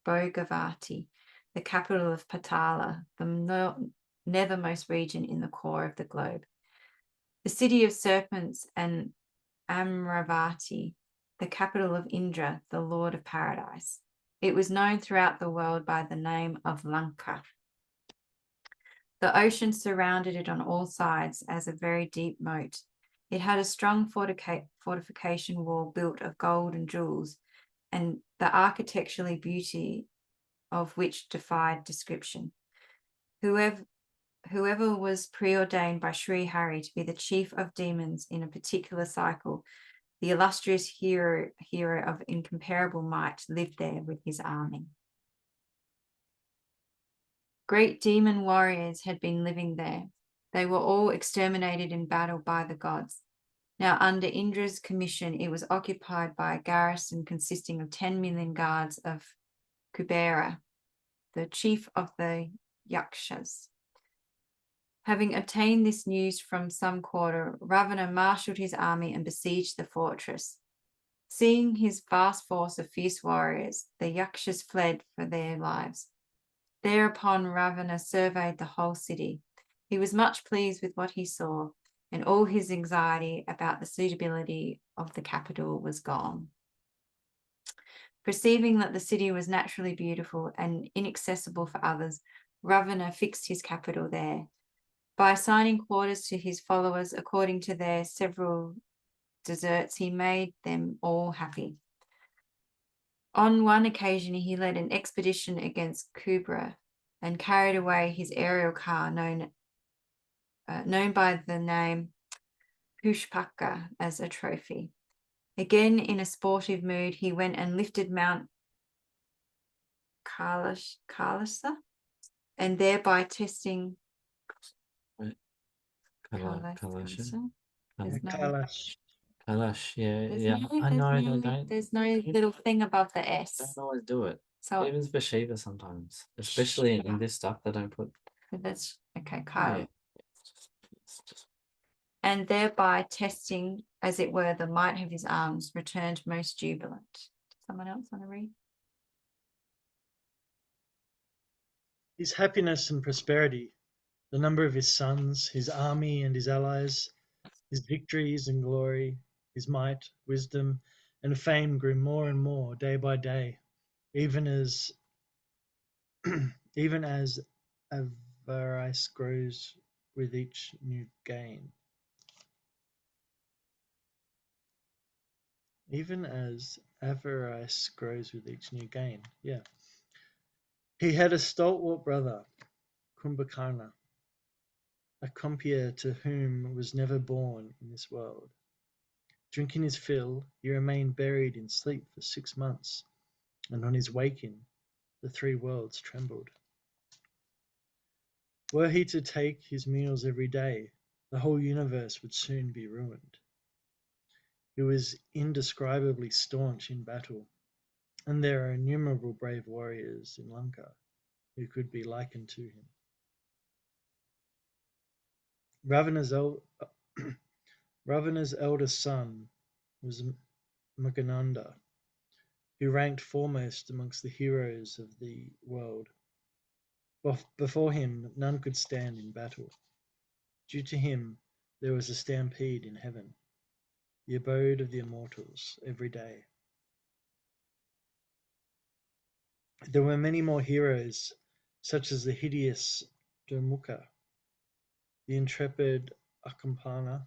Speaker 2: Bhogavati, the capital of Patala, the nethermost region in the core of the globe. The city of serpents, and Amravati, the capital of Indra, the lord of paradise. It was known throughout the world by the name of Lanka. The ocean surrounded it on all sides as a very deep moat. It had a strong fortification wall built of gold and jewels, and the architectural beauty of which defied description. Whoever was preordained by Sri Hari to be the chief of demons in a particular cycle, the illustrious hero of incomparable might, lived there with his army. Great demon warriors had been living there. They were all exterminated in battle by the gods. Now, under Indra's commission, it was occupied by a garrison consisting of 10 million guards of Kubera, the chief of the Yakshas. Having obtained this news from some quarter, Ravana marshaled his army and besieged the fortress. Seeing his vast force of fierce warriors, the Yakshas fled for their lives. Thereupon Ravana surveyed the whole city. He was much pleased with what he saw, and all his anxiety about the suitability of the capital was gone. Perceiving that the city was naturally beautiful and inaccessible for others, Ravana fixed his capital there. By assigning quarters to his followers according to their several deserts, he made them all happy. On one occasion, he led an expedition against Kubra and carried away his aerial car, known by the name Pushpaka, as a trophy. Again, in a sportive mood, he went and lifted Mount Kailasa, and thereby testing
Speaker 1: Kalasha.
Speaker 3: Kailash.
Speaker 1: Kailash, yeah,
Speaker 2: There's
Speaker 1: yeah.
Speaker 2: no,
Speaker 1: I know they
Speaker 2: there's no,
Speaker 1: don't.
Speaker 2: there's no little thing above the S.
Speaker 1: Don't always do it.
Speaker 2: So
Speaker 1: Even for Shiva sometimes, especially in this stuff, they don't put.
Speaker 2: that's okay, Kyle.
Speaker 1: Yeah. It's just
Speaker 2: And thereby testing, as it were, the might of his arms, returned most jubilant. Someone else want to read?
Speaker 3: His happiness and prosperity, the number of his sons, his army, and his allies, His victories and glory, his might, wisdom, and fame grew more and more day by day, even as even as avarice grows with each new gain. Even as avarice grows with each new gain. Yeah. He had a stalwart brother, Kumbhakarna, a compeer to whom was never born in this world. Drinking his fill, he remained buried in sleep for 6 months, and on his waking, the three worlds trembled. Were he to take his meals every day, the whole universe would soon be ruined. He was indescribably staunch in battle, and there are innumerable brave warriors in Lanka who could be likened to him. Ravana's, el- Ravana's eldest son was Magananda, who ranked foremost amongst the heroes of the world. Before him, none could stand in battle. Due to him, there was a stampede in heaven, the abode of the immortals, every day. There were many more heroes, such as the hideous Durmukha, the intrepid Akampana,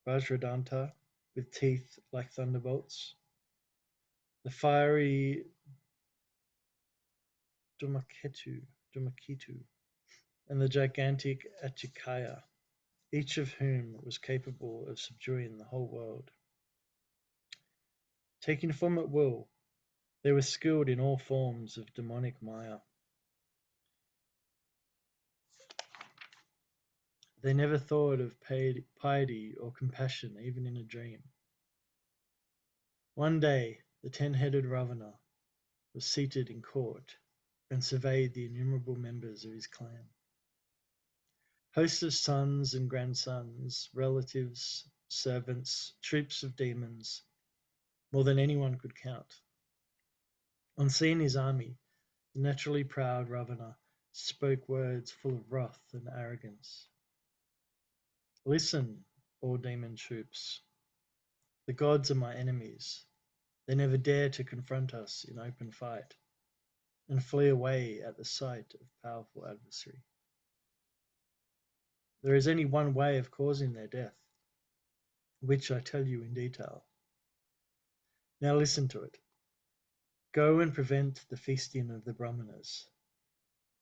Speaker 3: Vajradanta, with teeth like thunderbolts, the fiery Dhumaketu, and the gigantic Achikaya, each of whom was capable of subduing the whole world. Taking form at will, they were skilled in all forms of demonic maya. They never thought of piety or compassion, even in a dream. One day, the 10-headed Ravana was seated in court and surveyed the innumerable members of his clan. Hosts of sons and grandsons, relatives, servants, troops of demons, more than anyone could count. On seeing his army, the naturally proud Ravana spoke words full of wrath and arrogance. Listen, all demon troops. The gods are my enemies. They never dare to confront us in open fight, and flee away at the sight of powerful adversary. There is only one way of causing their death, which I tell you in detail. Now listen to it. Go and prevent the feasting of the Brahmanas,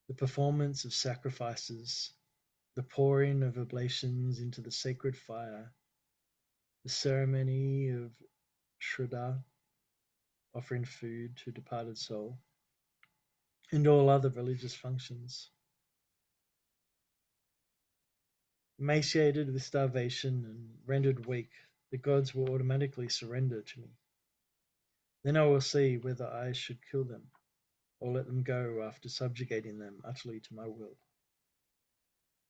Speaker 3: the performance of sacrifices, the pouring of oblations into the sacred fire, the ceremony of Shraddha, offering food to departed soul, and all other religious functions. Emaciated with starvation and rendered weak, the gods will automatically surrender to me. Then I will see whether I should kill them or let them go after subjugating them utterly to my will.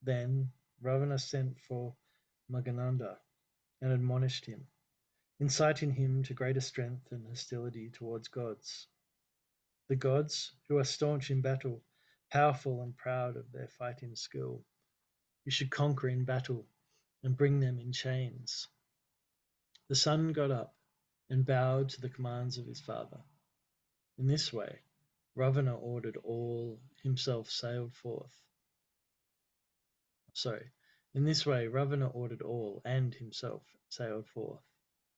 Speaker 3: Then Ravana sent for Magananda and admonished him, inciting him to greater strength and hostility towards gods. The gods, who are staunch in battle, powerful and proud of their fighting skill, you should conquer in battle and bring them in chains. The son got up and bowed to the commands of his father. In this way, Ravana ordered all himself sailed forth. In this way, Ravana ordered all and himself sailed forth,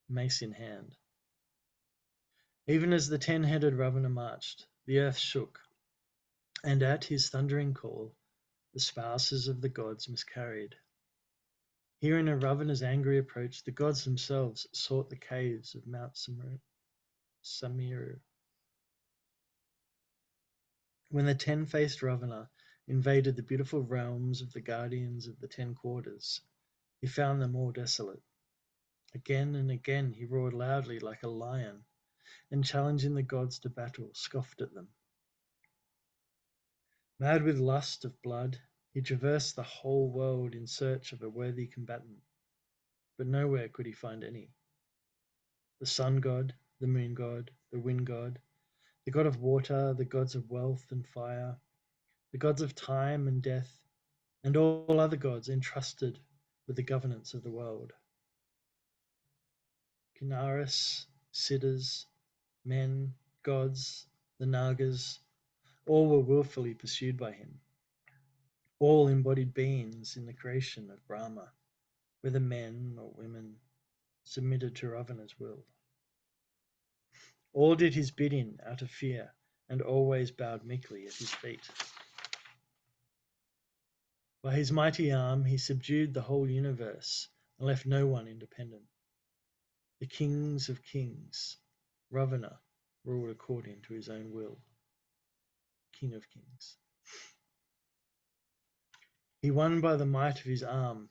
Speaker 3: mace in hand. Even as the 10-headed Ravana marched, the earth shook, and at his thundering call, the spouses of the gods miscarried. Hearing of Ravana's angry approach, the gods themselves sought the caves of Mount Samiru. When the 10-faced Ravana invaded the beautiful realms of the guardians of the 10 quarters, he found them all desolate. Again and again he roared loudly like a lion, and challenging the gods to battle, scoffed at them. Mad with lust of blood, he traversed the whole world in search of a worthy combatant, but nowhere could he find any. The sun god, the moon god, the wind god, the god of water, the gods of wealth and fire, the gods of time and death, and all other gods entrusted with the governance of the world. Kinaris, siddhas, men, gods, the Nagas, all were willfully pursued by him. All embodied beings in the creation of Brahma, whether men or women, submitted to Ravana's will. All did his bidding out of fear and always bowed meekly at his feet. By his mighty arm he subdued the whole universe and left no one independent. The kings of kings, Ravana, ruled according to his own will. King of kings. He won by the might of his arm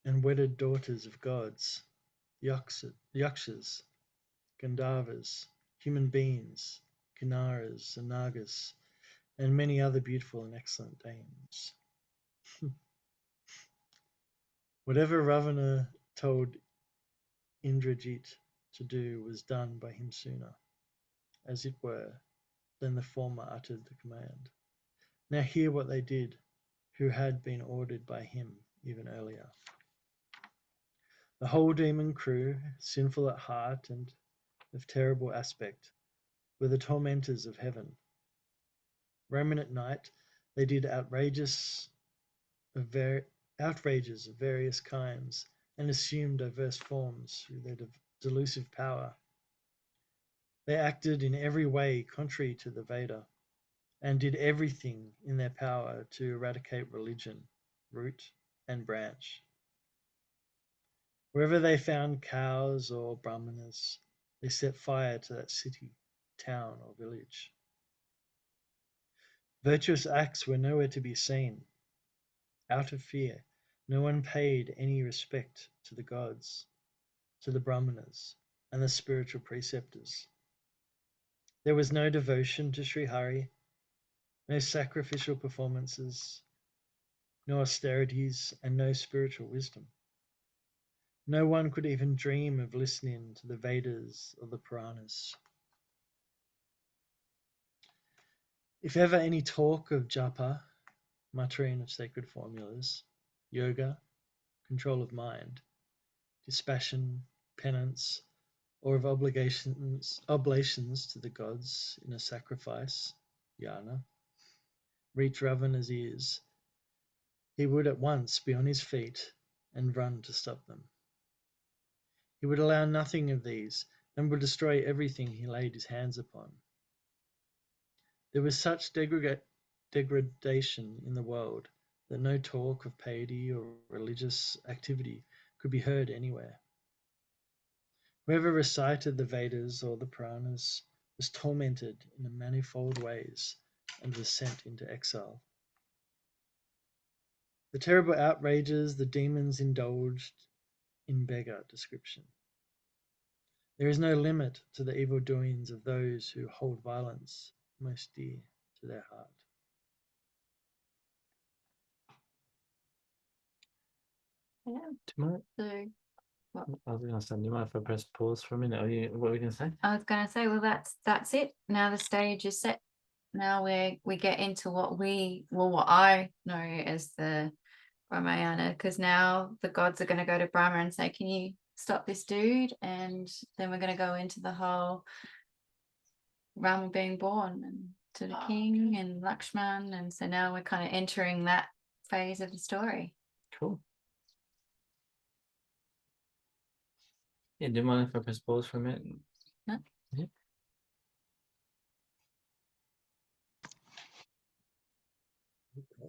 Speaker 3: and wedded daughters of gods, Yakshas, Gandharvas, human beings, Kinnaras and Nagas, and many other beautiful and excellent dames. Whatever Ravana told Indrajit to do was done by him sooner, as it were, than the former uttered the command. Now hear what they did, who had been ordered by him even earlier. The whole demon crew, sinful at heart and of terrible aspect, were the tormentors of heaven. Roaming at night, they did outrages of various kinds and assumed diverse forms through their delusive power. They acted in every way contrary to the Veda and did everything in their power to eradicate religion, root and branch. Wherever they found cows or brahmanas, they set fire to that city, town, or village. Virtuous acts were nowhere to be seen. Out of fear, no one paid any respect to the gods, to the brahmanas, and the spiritual preceptors. There was no devotion to Sri Hari, no sacrificial performances, no austerities, and no spiritual wisdom. No one could even dream of listening to the Vedas or the Puranas. If ever any talk of japa, muttering of sacred formulas, yoga, control of mind, dispassion, penance, or of oblations to the gods in a sacrifice, yajna, reach Ravana's ears, he would at once be on his feet and run to stop them. He would allow nothing of these and would destroy everything he laid his hands upon. There was such degradation in the world that no talk of piety or religious activity could be heard anywhere. Whoever recited the Vedas or the Puranas was tormented in manifold ways and was sent into exile. The terrible outrages the demons indulged in beggar description. There is no limit to the evil doings of those who hold violence most dear to their heart.
Speaker 2: Yeah.
Speaker 1: Do you
Speaker 2: So
Speaker 1: I was going to say, do you mind if I press pause for a minute? What were you going to say?
Speaker 2: I was going to say, well, that's it. Now the stage is set. Now we get into what I know as the Ramayana, because now the gods are going to go to Brahma and say, can you stop this dude? And then we're going to go into the whole Rama being born and to the king and Lakshman. And so now we're kind of entering that phase of the story.
Speaker 1: Cool. Yeah, do you mind if I press pause for a minute?
Speaker 2: No.
Speaker 1: Yeah.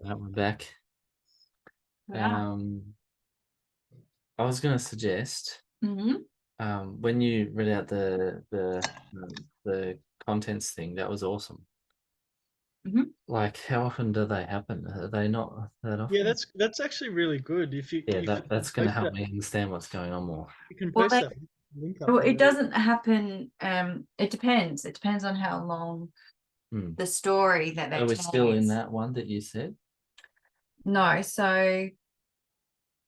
Speaker 1: Right, we're back.
Speaker 2: Wow.
Speaker 1: I was going to suggest when you read out the contents thing, that was awesome. Like, how often do they happen? Are they not that often?
Speaker 3: Yeah, that's actually really good. If you
Speaker 1: that's going to help me understand what's going on more.
Speaker 3: You can post that link up.
Speaker 2: Well, it doesn't happen. It depends. It depends on how long the story that they
Speaker 1: tell. Are we still
Speaker 2: is.
Speaker 1: in that one that you said?
Speaker 2: No. So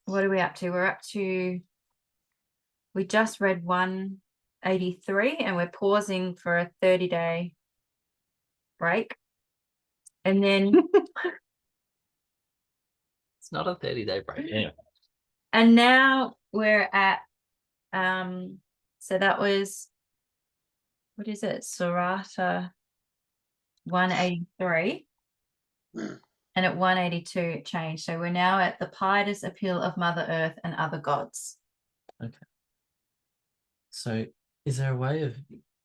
Speaker 2: what are we up to? We're up to, we just read 183 and we're pausing for a 30-day break. And then
Speaker 1: It's not a 30-day break. Anyway.
Speaker 2: And now we're at so that was, what is it, Surata 183, and at 182 it changed. So we're now at the pietous appeal of Mother Earth and other gods.
Speaker 1: Okay. So, is there a way of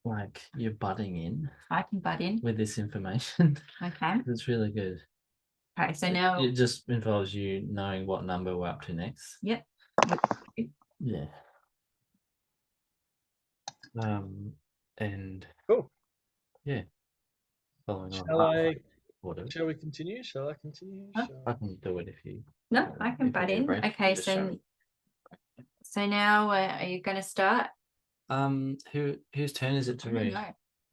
Speaker 1: like you butting in
Speaker 2: I can butt in.
Speaker 1: with this information?
Speaker 2: Okay.
Speaker 1: It's really good.
Speaker 2: Okay, so now,
Speaker 1: It just involves you knowing what number we're up to next.
Speaker 2: yep.
Speaker 1: Yeah. And
Speaker 3: Cool.
Speaker 1: yeah, following on. Whatever.
Speaker 3: Shall we continue? Shall I continue?
Speaker 2: Huh?
Speaker 1: I can do it if you.
Speaker 2: No, I can
Speaker 1: if you
Speaker 2: butt
Speaker 1: need a
Speaker 2: in.
Speaker 1: break.
Speaker 2: Okay,
Speaker 1: Just show
Speaker 2: so
Speaker 1: me.
Speaker 2: now are you going to start?
Speaker 1: Whose turn is it to
Speaker 2: I don't
Speaker 1: read?
Speaker 2: know.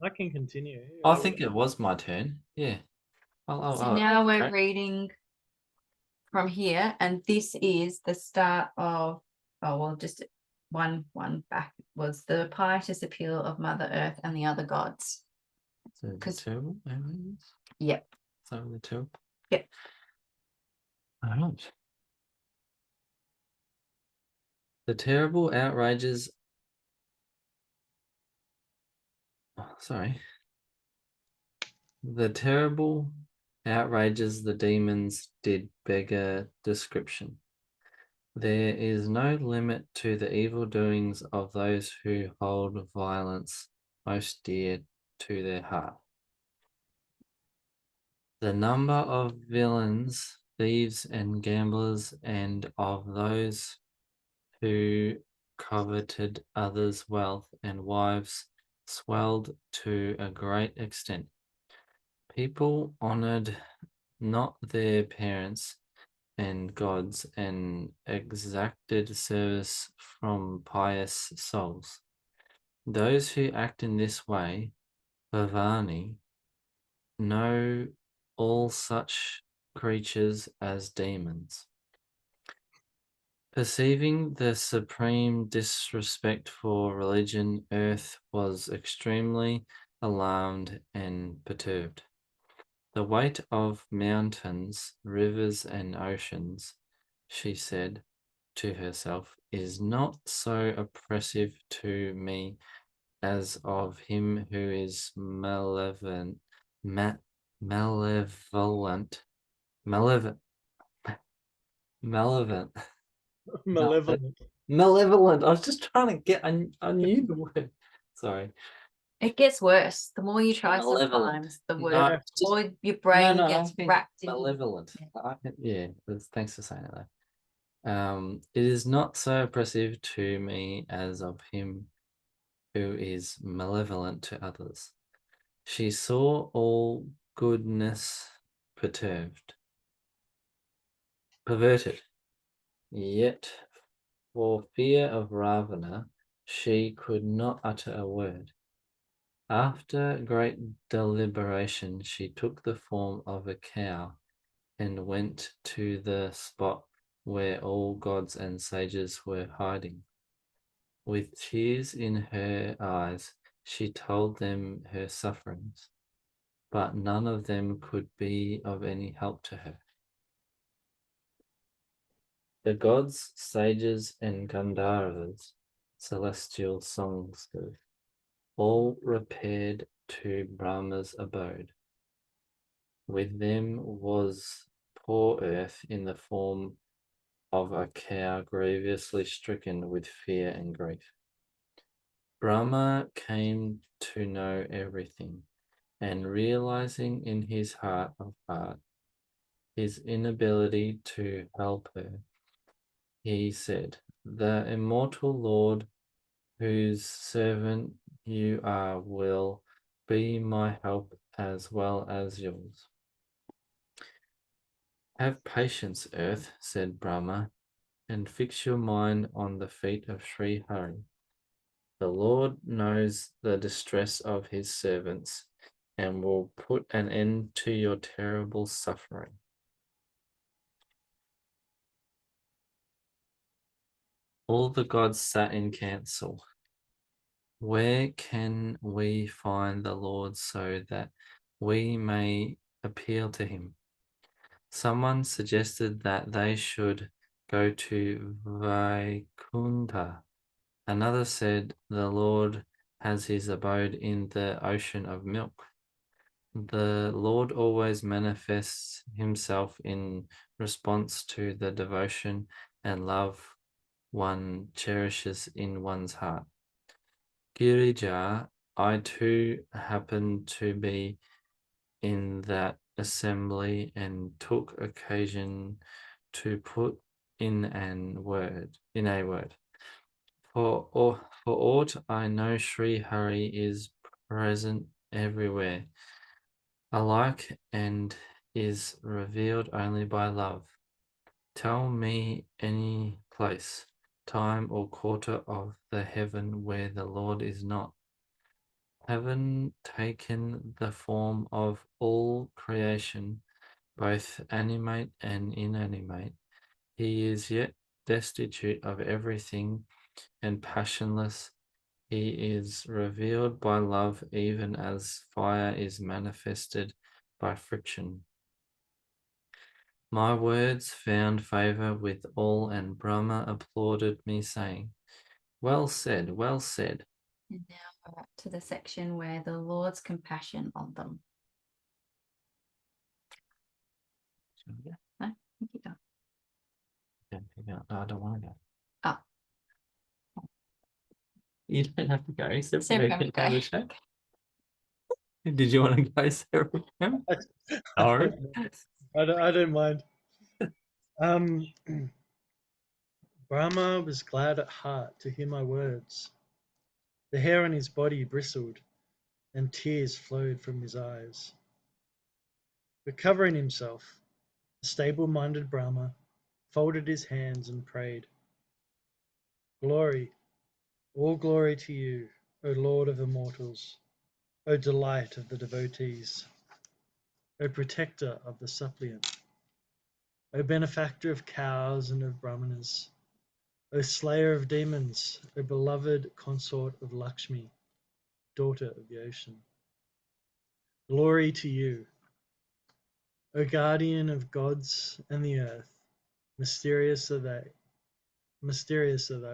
Speaker 3: I can continue.
Speaker 1: I think it was my turn. Yeah.
Speaker 2: So now we're
Speaker 1: okay.
Speaker 2: reading from here, and this is the start of, just one back was the pietous appeal of Mother Earth and the other gods.
Speaker 1: So the
Speaker 2: 'Cause-
Speaker 1: terrible aliens?
Speaker 2: Yep.
Speaker 1: So the terrible?
Speaker 2: Yep.
Speaker 1: All right. The terrible outrages. Oh, sorry. The terrible outrages the demons did beggar description. There is no limit to the evil doings of those who hold violence most dear to their heart. The number of villains, thieves, and gamblers, and of those who coveted others' wealth and wives, swelled to a great extent. People honored not their parents and gods and exacted service from pious souls. Those who act in this way, Bhavani, know all such creatures as demons. Perceiving the supreme disrespect for religion, Earth was extremely alarmed and perturbed. The weight of mountains, rivers, and oceans, she said to herself, is not so oppressive to me as of him who is malevolent, malevolent, malevolent,
Speaker 3: Malevolent.
Speaker 1: malevolent. I was just trying to get. I knew the word. Sorry.
Speaker 2: It gets worse. The more you try
Speaker 1: Malevolent.
Speaker 2: sometimes, the
Speaker 1: No,
Speaker 2: worse.
Speaker 1: just-
Speaker 2: Or your brain gets
Speaker 1: I think
Speaker 2: wrapped in.
Speaker 1: malevolent. Yeah, thanks for saying it though. It is not so oppressive to me as of him who is malevolent to others. She saw all goodness perverted, yet for fear of Ravana, she could not utter a word. After great deliberation, she took the form of a cow and went to the spot where all gods and sages were hiding. With tears in her eyes, she told them her sufferings, but none of them could be of any help to her. The gods, sages, and Gandharvas, celestial songsters, all repaired to Brahma's abode. With them was poor Earth in the form of a cow grievously stricken with fear and grief. Brahma came to know everything, and realizing in his heart of heart his inability to help her, he said, "The immortal Lord, whose servant you are, will be my help as well as yours." "Have patience, Earth," said Brahma, "and fix your mind on the feet of Sri Hari. The Lord knows the distress of his servants and will put an end to your terrible suffering." All the gods sat in council. Where can we find the Lord so that we may appeal to him? Someone suggested that they should go to Vaikunta. Another said, the Lord has his abode in the ocean of milk. The Lord always manifests himself in response to the devotion and love one cherishes in one's heart. Girija, I too happened to be in that assembly and took occasion to put in a word. For aught I know, Sri Hari is present everywhere, alike, and is revealed only by love. Tell me any place, time, or quarter of the heaven where the Lord is not. Having taken the form of all creation, both animate and inanimate, he is yet destitute of everything and passionless. He is revealed by love, even as fire is manifested by friction. My words found favor with all, and Brahma applauded me, saying, well said, well said.
Speaker 2: And now we're up to the section where the Lord's compassion on them. No, keep going.
Speaker 1: No, I don't want to go.
Speaker 2: Oh.
Speaker 1: You don't have to go. Except for
Speaker 2: Separate,
Speaker 1: the
Speaker 2: go.
Speaker 1: other show. Did you want to go, Sarah? No.
Speaker 3: I don't mind. Brahma was glad at heart to hear my words. The hair on his body bristled, and tears flowed from his eyes. Recovering himself, the stable-minded Brahma folded his hands and prayed, Glory, all glory to you, O Lord of immortals, O delight of the devotees, O protector of the suppliant, O benefactor of cows and of brahmanas, O slayer of demons, O beloved consort of Lakshmi, daughter of the ocean. Glory to you, O guardian of gods and the earth, mysterious are thy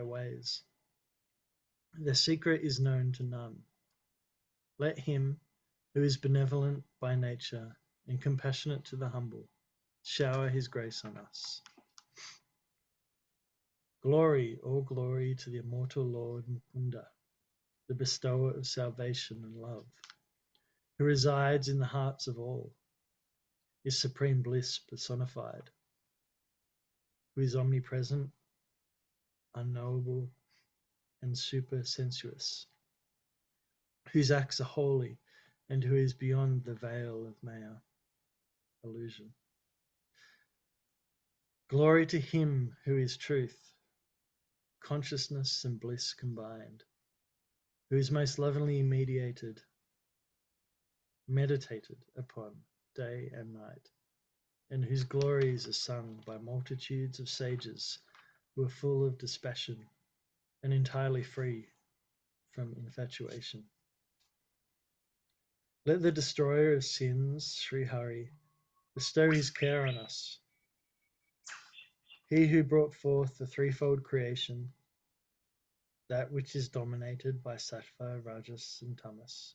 Speaker 3: ways. Their secret is known to none. Let him who is benevolent by nature and compassionate to the humble shower his grace on us. Glory, all glory to the immortal Lord Mukunda, the bestower of salvation and love, who resides in the hearts of all, is supreme bliss personified, who is omnipresent, unknowable, and supersensuous, whose acts are holy, and who is beyond the veil of Maya, illusion. Glory to him who is truth, consciousness and bliss combined, who is most lovingly meditated upon day and night, and whose glories are sung by multitudes of sages who are full of dispassion and entirely free from infatuation. Let the destroyer of sins, Sri Hari, bestow his care on us. He who brought forth the threefold creation, that which is dominated by Sattva, Rajas, and Tamas,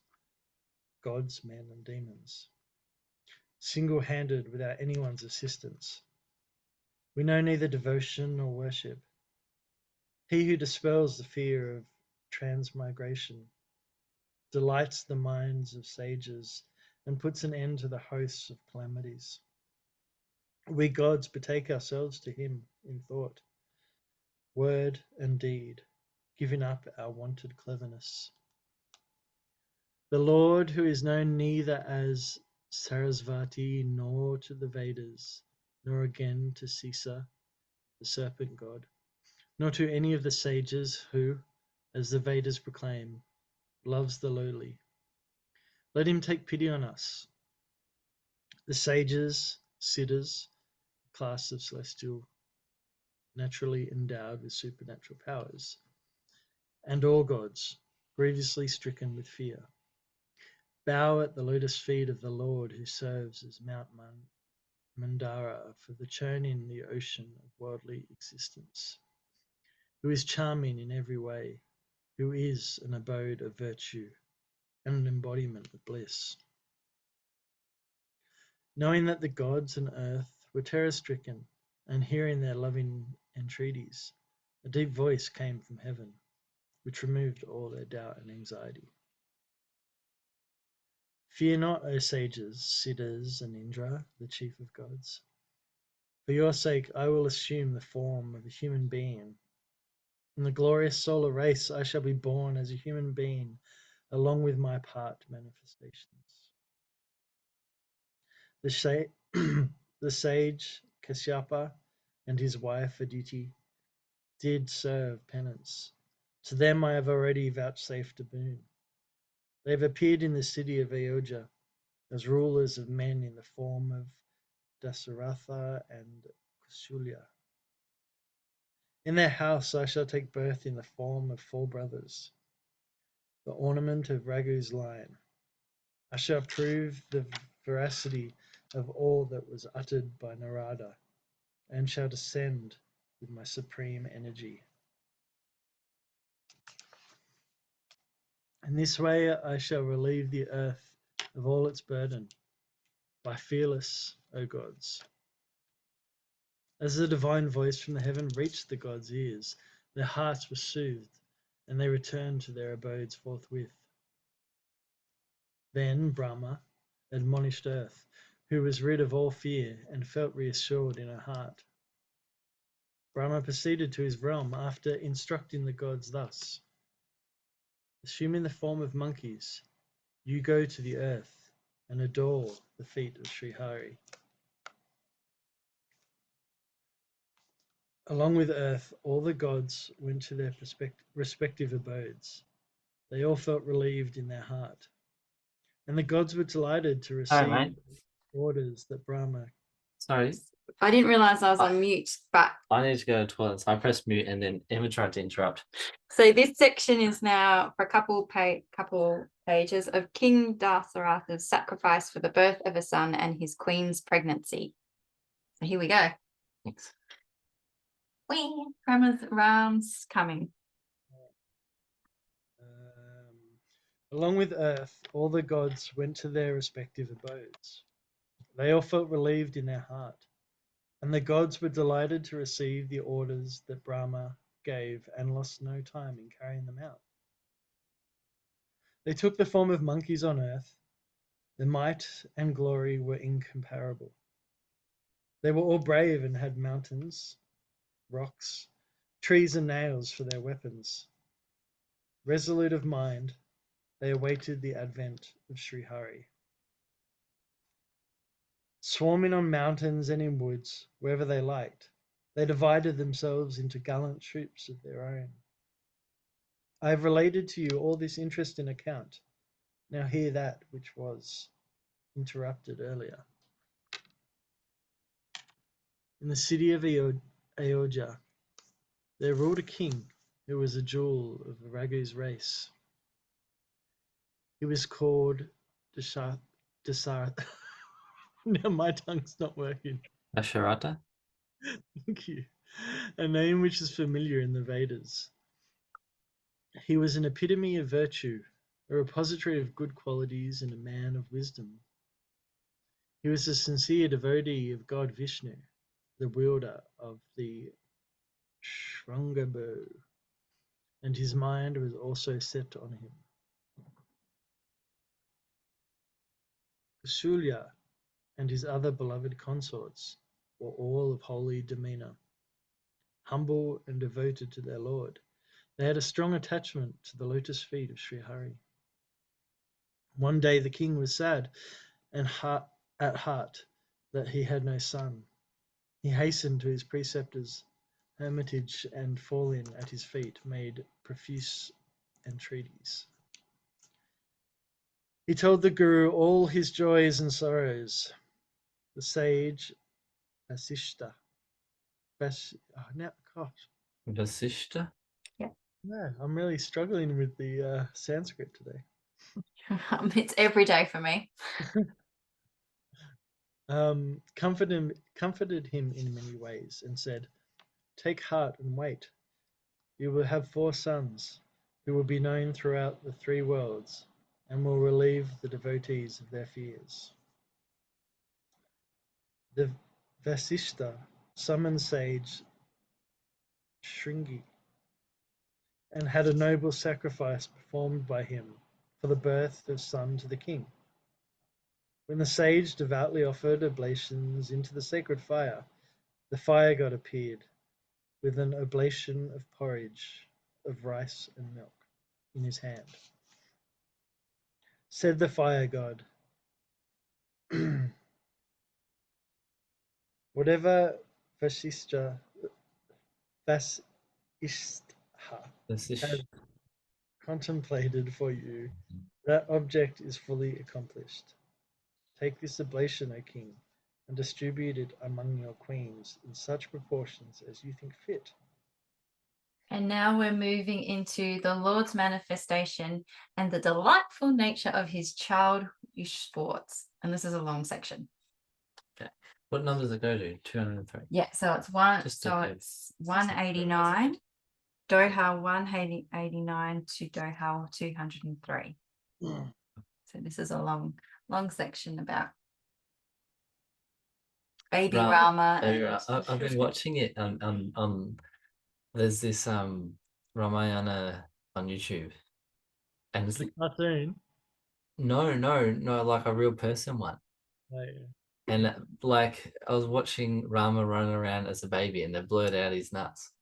Speaker 3: gods, men, and demons, single-handed without anyone's assistance. We know neither devotion nor worship. He who dispels the fear of transmigration, delights the minds of sages, and puts an end to the hosts of calamities. We gods betake ourselves to him in thought, word, and deed, giving up our wonted cleverness. The Lord, who is known neither as Sarasvati nor to the Vedas, nor again to Sisa, the serpent god, nor to any of the sages who, as the Vedas proclaim, loves the lowly. Let him take pity on us. The sages, siddhas, class of celestial, naturally endowed with supernatural powers, and all gods, grievously stricken with fear, bow at the lotus feet of the Lord who serves as Mandara for the churn in the ocean of worldly existence, who is charming in every way, who is an abode of virtue and an embodiment of bliss. Knowing that the gods and earth were terror-stricken, and hearing their loving entreaties, a deep voice came from heaven, which removed all their doubt and anxiety. Fear not, O sages, Siddhas and Indra, the chief of gods. For your sake I will assume the form of a human being. In the glorious solar race I shall be born as a human being, along with my part manifestations. The sage Kasyapa and his wife Aditi did serve penance. To them I have already vouchsafed a boon. They have appeared in the city of Ayodhya as rulers of men in the form of Dasaratha and Kausalya. In their house I shall take birth in the form of 4 brothers, the ornament of Raghu's line. I shall prove the veracity of all that was uttered by Narada, and shall descend with my supreme energy. In this way I shall relieve the earth of all its burden, by fearless, O gods. As the divine voice from the heaven reached the gods' ears, their hearts were soothed, and they returned to their abodes forthwith. Then Brahma admonished earth, who was rid of all fear and felt reassured in her heart. Brahma proceeded to his realm after instructing the gods thus: assuming the form of monkeys, you go to the earth and adore the feet of Sri Hari. Along with earth, all the gods went to their respective abodes. They all felt relieved in their heart. And the gods were delighted to receive
Speaker 1: mate.
Speaker 3: orders that Brahma.
Speaker 1: Sorry,
Speaker 2: I didn't realize I was on mute, but
Speaker 1: I need to go to the toilet, so I pressed mute and then Emma tried to interrupt.
Speaker 2: so this section is now for a couple pages of King Dasaratha's sacrifice for the birth of a son and his queen's pregnancy. So here we go.
Speaker 1: Thanks.
Speaker 2: Whee! Rounds coming.
Speaker 3: Along with earth, all the gods went to their respective abodes. They all felt relieved in their heart, and the gods were delighted to receive the orders that Brahma gave and lost no time in carrying them out. They took the form of monkeys on earth. Their might and glory were incomparable. They were all brave and had mountains, rocks, trees, and nails for their weapons. Resolute of mind, they awaited the advent of Sri Hari. Swarming on mountains and in woods, wherever they liked, they divided themselves into gallant troops of their own. I have related to you all this interesting account. Now hear that which was interrupted earlier. In the city of Ayodhya, there ruled a king who was a jewel of Raghu's race. He was called Dasarath. Now my tongue's not working.
Speaker 1: Asharata?
Speaker 3: Thank you. A name which is familiar in the Vedas. He was an epitome of virtue, a repository of good qualities, and a man of wisdom. He was a sincere devotee of God Vishnu, the wielder of the Shranga bow, and his mind was also set on him. Kausalya and his other beloved consorts were all of holy demeanor, humble and devoted to their Lord. They had a strong attachment to the lotus feet of Sri Hari. One day the king was sad and at heart that he had no son. He hastened to his preceptor's hermitage and, falling at his feet, made profuse entreaties. He told the Guru all his joys and sorrows. The sage Vasishta.
Speaker 1: Vasishta?
Speaker 3: No, I'm really struggling with the Sanskrit today.
Speaker 2: It's every day for me.
Speaker 3: comforted him in many ways, and said, "Take heart and wait. You will have 4 sons, who will be known throughout the 3 worlds, and will relieve the devotees of their fears." The Vasishta summoned sage Shringi, and had a noble sacrifice performed by him for the birth of son to the king. When the sage devoutly offered oblations into the sacred fire, the fire god appeared with an oblation of porridge of rice and milk in his hand. Said the fire god, "Whatever Vasistha has
Speaker 1: This is
Speaker 3: contemplated for you, that object is fully accomplished. Take this oblation, O king, and distribute it among your queens in such proportions as you think fit."
Speaker 2: And now we're moving into the Lord's manifestation and the delightful nature of his childish sports. And this is a long section.
Speaker 1: what number does it go to? 203.
Speaker 2: Yeah, so it's one.
Speaker 1: Just
Speaker 2: So
Speaker 1: okay.
Speaker 2: it's 189, Doha 189 to Doha 203. So this is a long section about baby Rama.
Speaker 1: I've been watching it there's this Ramayana on YouTube, and it's like,
Speaker 3: Cartoon.
Speaker 1: no, like a real person one.
Speaker 3: Oh, yeah.
Speaker 1: And like I was watching Rama running around as a baby, and they blurred out his nuts.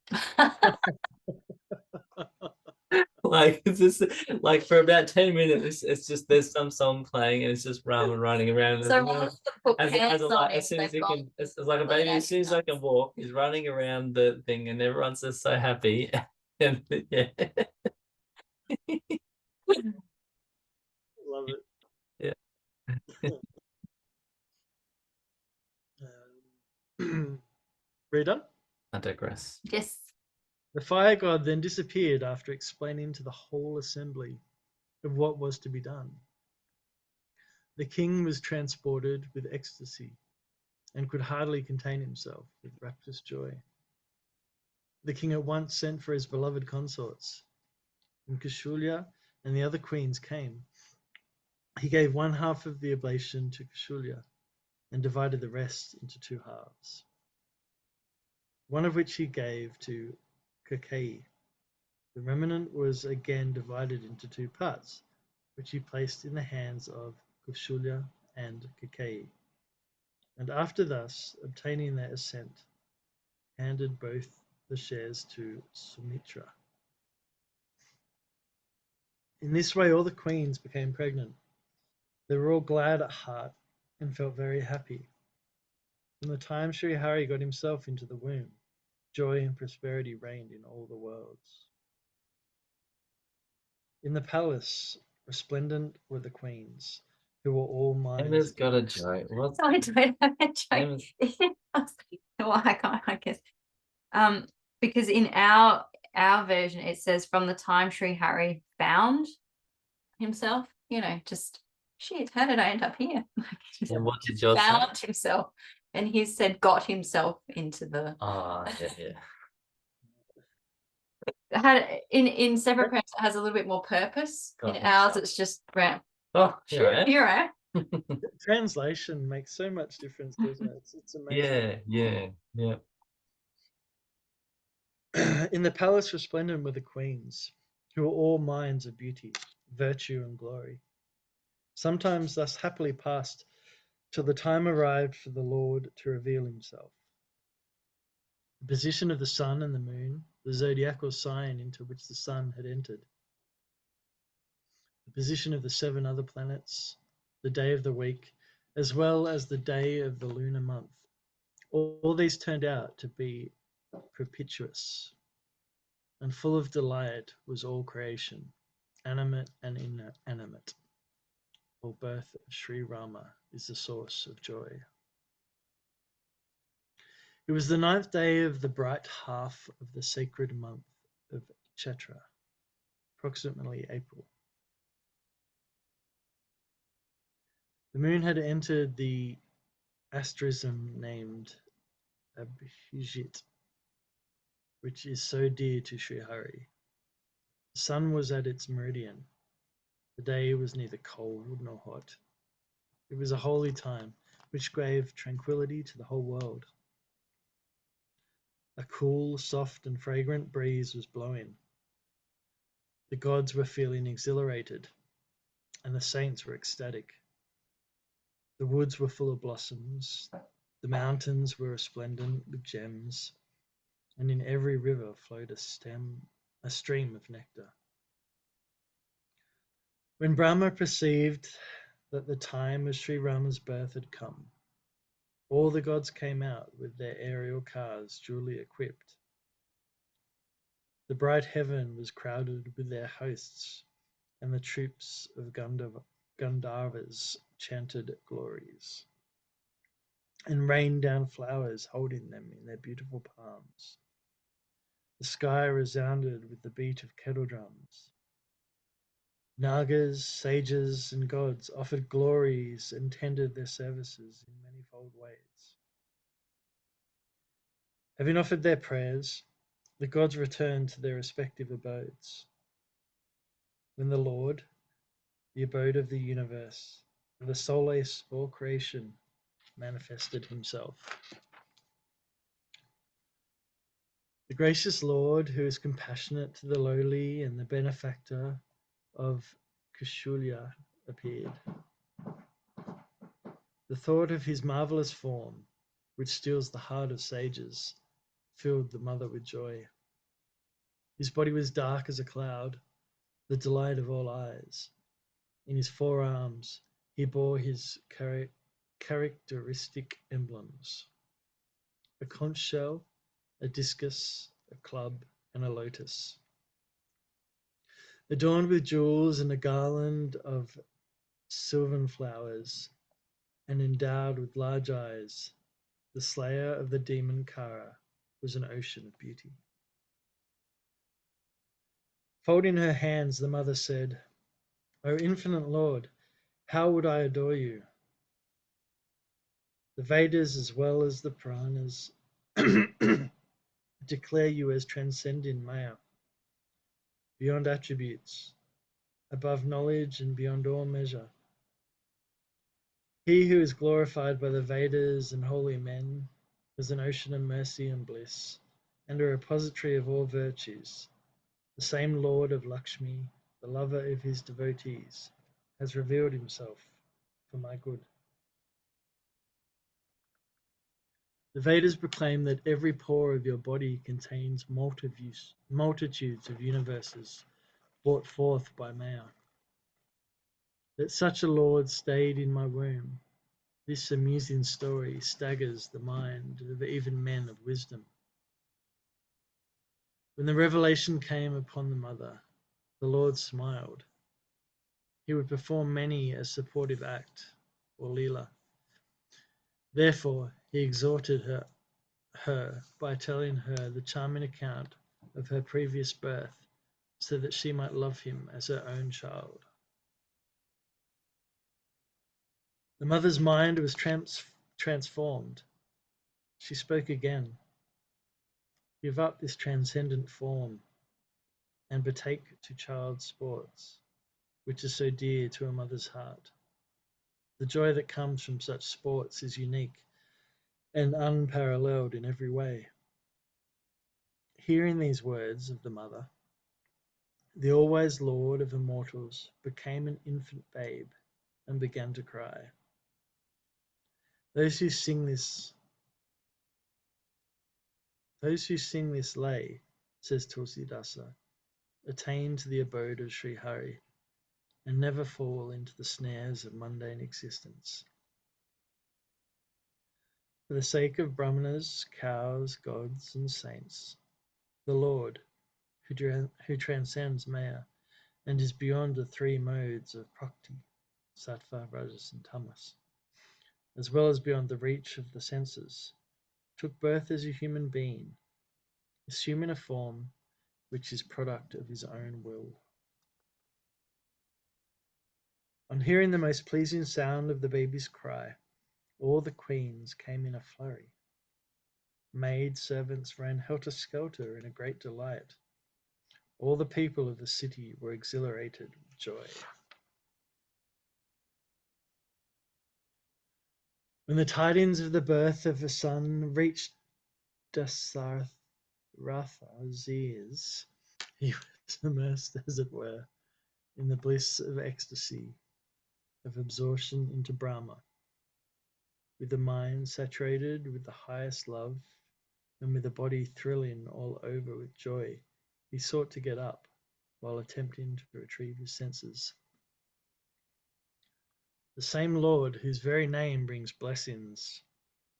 Speaker 1: Like it's just like for about 10 minutes, it's just there's some song playing, and it's just Rama running around.
Speaker 2: So
Speaker 1: As soon as he can, it's like a baby. As soon as I can walk, he's running around the thing, and everyone's just so happy. And yeah,
Speaker 3: Love it.
Speaker 1: Yeah.
Speaker 3: Reader?
Speaker 1: I digress.
Speaker 2: Yes.
Speaker 3: The fire god then disappeared after explaining to the whole assembly of what was to be done. The king was transported with ecstasy and could hardly contain himself with rapturous joy. The king at once sent for his beloved consorts. When Kausalya and the other queens came, he gave 1/2 of the oblation to Kausalya and divided the rest into 2 halves, one of which he gave to Kaikeyi. The remnant was again divided into 2 parts, which he placed in the hands of Kausalya and Kaikeyi, and after thus obtaining their assent, handed both the shares to Sumitra. In this way all the queens became pregnant. They were all glad at heart and felt very happy. From the time Sri Hari got himself into the womb, joy and prosperity reigned in all the worlds. In the palace, resplendent were the queens, who were all
Speaker 1: Emma's
Speaker 3: minds.
Speaker 1: got a joke. What's
Speaker 2: I don't have a joke.
Speaker 1: Emma's,
Speaker 2: Well, I can't, I guess. Because in our version it says from the time Sri Hari found himself, just shit, how did I end up here? Just
Speaker 1: and what did yours say?
Speaker 2: found himself. And he said got himself into the
Speaker 1: Oh, yeah.
Speaker 2: in separate prayers it has a little bit more purpose.
Speaker 1: Got
Speaker 2: In ours
Speaker 1: himself.
Speaker 2: it's just right.
Speaker 1: Oh, yeah.
Speaker 2: Here I
Speaker 3: Translation makes so much difference, doesn't it? It's amazing.
Speaker 1: Yeah.
Speaker 3: In the palace resplendent were the queens, who were all minds of beauty, virtue, and glory. Sometimes thus happily passed till the time arrived for the Lord to reveal himself. The position of the sun and the moon, the zodiacal sign into which the sun had entered, the position of the 7 other planets, the day of the week, as well as the day of the lunar month, all these turned out to be propitious, and full of delight was all creation, animate and inanimate. All birth of Sri Rama is the source of joy. It was the 9th day of the bright half of the sacred month of Chaitra, approximately April. The moon had entered the asterism named Abhijit, which is so dear to Sri Hari. The sun was at its meridian. The day was neither cold nor hot. It was a holy time which gave tranquillity to the whole world. A cool, soft, and fragrant breeze was blowing. The gods were feeling exhilarated, and the saints were ecstatic. The woods were full of blossoms, the mountains were resplendent with gems, and in every river flowed a stream of nectar. When Brahma perceived that the time of Sri Rama's birth had come, all the gods came out with their aerial cars duly equipped. The bright heaven was crowded with their hosts, and the troops of Gandharvas chanted glories and rained down flowers, holding them in their beautiful palms. The sky resounded with the beat of kettle drums. Nagas, sages, and gods offered glories and tendered their services in manifold ways. Having offered their prayers, the gods returned to their respective abodes. When the Lord, the abode of the universe, the solace of all creation, manifested himself. The gracious Lord, who is compassionate to the lowly and the benefactor of Kushulya, appeared. The thought of his marvelous form, which steals the heart of sages, filled the mother with joy. His body was dark as a cloud, the delight of all eyes. In his forearms he bore his characteristic emblems: a conch shell, a discus, a club, and a lotus. Adorned with jewels and a garland of sylvan flowers, and endowed with large eyes, the slayer of the demon Kara was an ocean of beauty. Folding her hands, the mother said, "O infinite Lord, how would I adore you? The Vedas as well as the Puranas declare you as transcending Maya, beyond attributes, above knowledge and beyond all measure. He who is glorified by the Vedas and holy men was an ocean of mercy and bliss, and a repository of all virtues. The same Lord of Lakshmi, the lover of his devotees, has revealed himself for my good." The Vedas proclaim that every pore of your body contains multitudes of universes brought forth by Maya. That such a Lord stayed in my womb, this amusing story staggers the mind of even men of wisdom. When the revelation came upon the mother, the Lord smiled. He would perform many a supportive act or leela. Therefore, he exhorted her by telling her the charming account of her previous birth, so that she might love him as her own child. The mother's mind was transformed. She spoke again. "Give up this transcendent form and betake to child sports, which is so dear to a mother's heart. The joy that comes from such sports is unique and unparalleled in every way." Hearing these words of the mother, the always Lord of immortals became an infant babe and began to cry. Those who sing this lay, says Tulsidasa, attain to the abode of Sri Hari and never fall into the snares of mundane existence. For the sake of brahmanas, cows, gods, and saints, the Lord, who transcends Maya and is beyond the three modes of Prakti, Sattva, Rajas, and Tamas, as well as beyond the reach of the senses, took birth as a human being, assuming a form which is product of his own will. On hearing the most pleasing sound of the baby's cry, All the queens came in a flurry. Maid servants ran helter-skelter in a great delight. All the people of the city were exhilarated with joy. When the tidings of the birth of a son reached Dasarath's ears, he was immersed, as it were, in the bliss of ecstasy, of absorption into Brahma. With the mind saturated with the highest love, and with the body thrilling all over with joy, he sought to get up, while attempting to retrieve his senses. The same Lord, whose very name brings blessings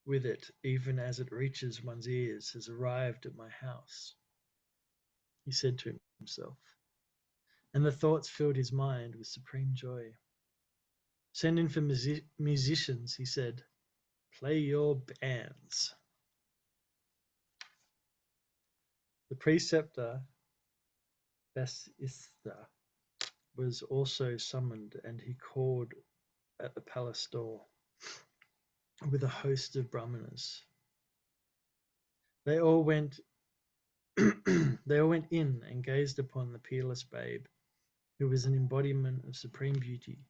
Speaker 3: with it, even as it reaches one's ears, has arrived at my house, he said to himself, and the thoughts filled his mind with supreme joy. Sending for musicians, he said, "Play your bands." The preceptor, Vasistha, was also summoned, and he called at the palace door with a host of brahmanas. They all went they all went in and gazed upon the peerless babe, who was an embodiment of supreme beauty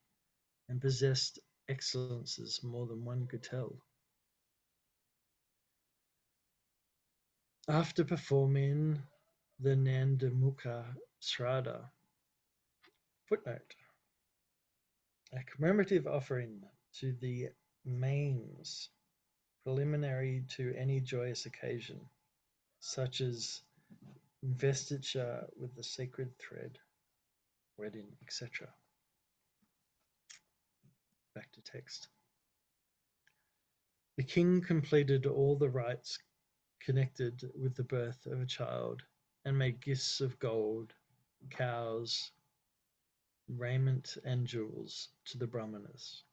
Speaker 3: and possessed excellences more than one could tell. After performing the Nandamukha Shraddha, footnote, a commemorative offering to the mains preliminary to any joyous occasion, such as investiture with the sacred thread, wedding, etc. Back to text. The king completed all the rites connected with the birth of a child and made gifts of gold, cows, raiment, and jewels to the brahmanas.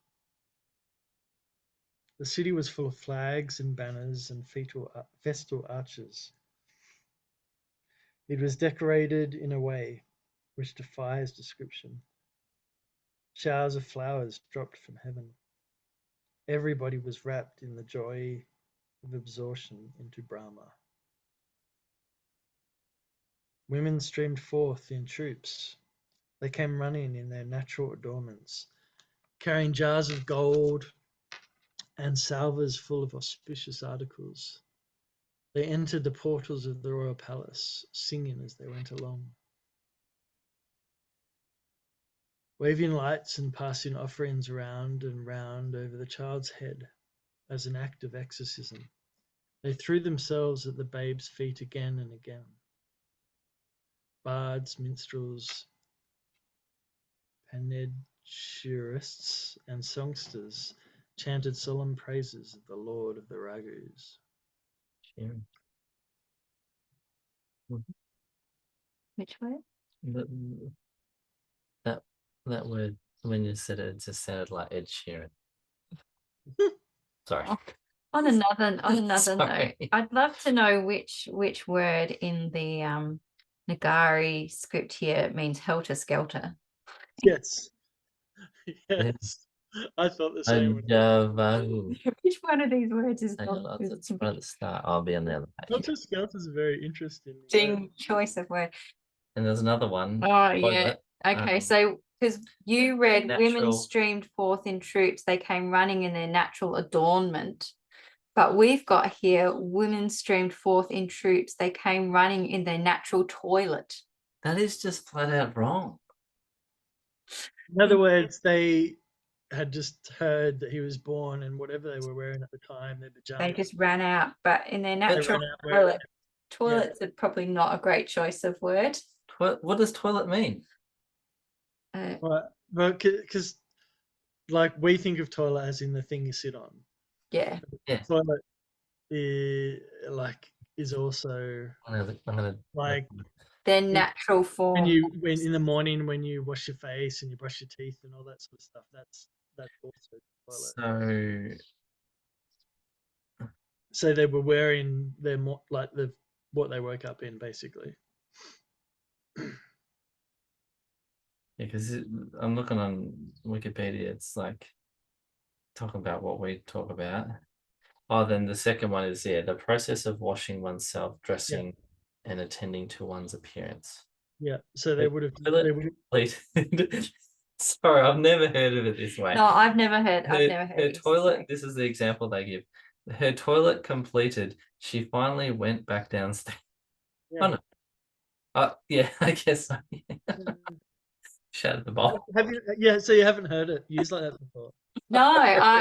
Speaker 3: The city was full of flags and banners and festal arches. It was decorated in a way which defies description. Showers of flowers dropped from heaven. Everybody was wrapped in the joy of absorption into Brahma. Women streamed forth in troops. They came running in their natural adornments, carrying jars of gold and salvers full of auspicious articles. They entered the portals of the royal palace, singing as they went along. Waving lights and passing offerings round and round over the child's head as an act of exorcism, they threw themselves at the babe's feet again and again. Bards, minstrels, panegyrists, and songsters chanted solemn praises of the Lord of the Ragus.
Speaker 1: Sharing.
Speaker 2: Which word?
Speaker 1: The- That word, when you said it, it just sounded like Ed Sheeran. Sorry.
Speaker 2: Oh, on another note,
Speaker 1: Sorry.
Speaker 2: I'd love to know which word in the Nagari script here means helter skelter.
Speaker 3: Yes. Yes. I thought the same one.
Speaker 1: Ajavahu.
Speaker 2: Which one of these words is
Speaker 1: Hang
Speaker 2: not
Speaker 1: on, it's right at the start. I'll be on the other page.
Speaker 3: Helter Skelter is a very interesting word.
Speaker 2: interesting choice of word.
Speaker 1: And there's another one.
Speaker 2: Oh yeah.
Speaker 1: toilet.
Speaker 2: Okay,
Speaker 1: Um,
Speaker 2: so because you read women
Speaker 1: natural-
Speaker 2: streamed forth in troops, they came running in their natural adornment. But we've got here women streamed forth in troops, they came running in their natural toilet.
Speaker 1: That is just flat out wrong.
Speaker 3: In other words, they had just heard that he was born, and whatever they were wearing at the time, their pajamas.
Speaker 2: They just ran out, but in their
Speaker 3: they
Speaker 2: natural
Speaker 3: ran out wearing
Speaker 2: toilet. Toilets are probably not a great choice of word.
Speaker 1: What does toilet mean?
Speaker 3: Well, because like we think of toilet as in the thing you sit on.
Speaker 2: Yeah.
Speaker 1: Yeah.
Speaker 3: Toilet is also
Speaker 1: I'm gonna
Speaker 3: like
Speaker 2: Their natural form.
Speaker 3: when in the morning when you wash your face and you brush your teeth and all that sort of stuff. That's also toilet. So they were wearing their what they woke up in basically.
Speaker 1: because I'm looking on Wikipedia. It's like talking about what we talk about. Oh, then the second one is the process of washing oneself, dressing, and attending to one's appearance.
Speaker 3: Yeah. So they
Speaker 1: The
Speaker 3: would have.
Speaker 1: toilet
Speaker 3: They would have
Speaker 1: completed. Sorry, I've never heard of it this way.
Speaker 2: No, I've never heard. I've never heard
Speaker 1: Her
Speaker 2: it used this
Speaker 1: toilet.
Speaker 2: way.
Speaker 1: This is the example they give. Her toilet completed, she finally went back downstairs. Oh
Speaker 3: yeah.
Speaker 1: no. Yeah, I guess so. Shattered the bowl.
Speaker 3: Have you? Yeah. So you haven't heard it used like that before?
Speaker 2: No,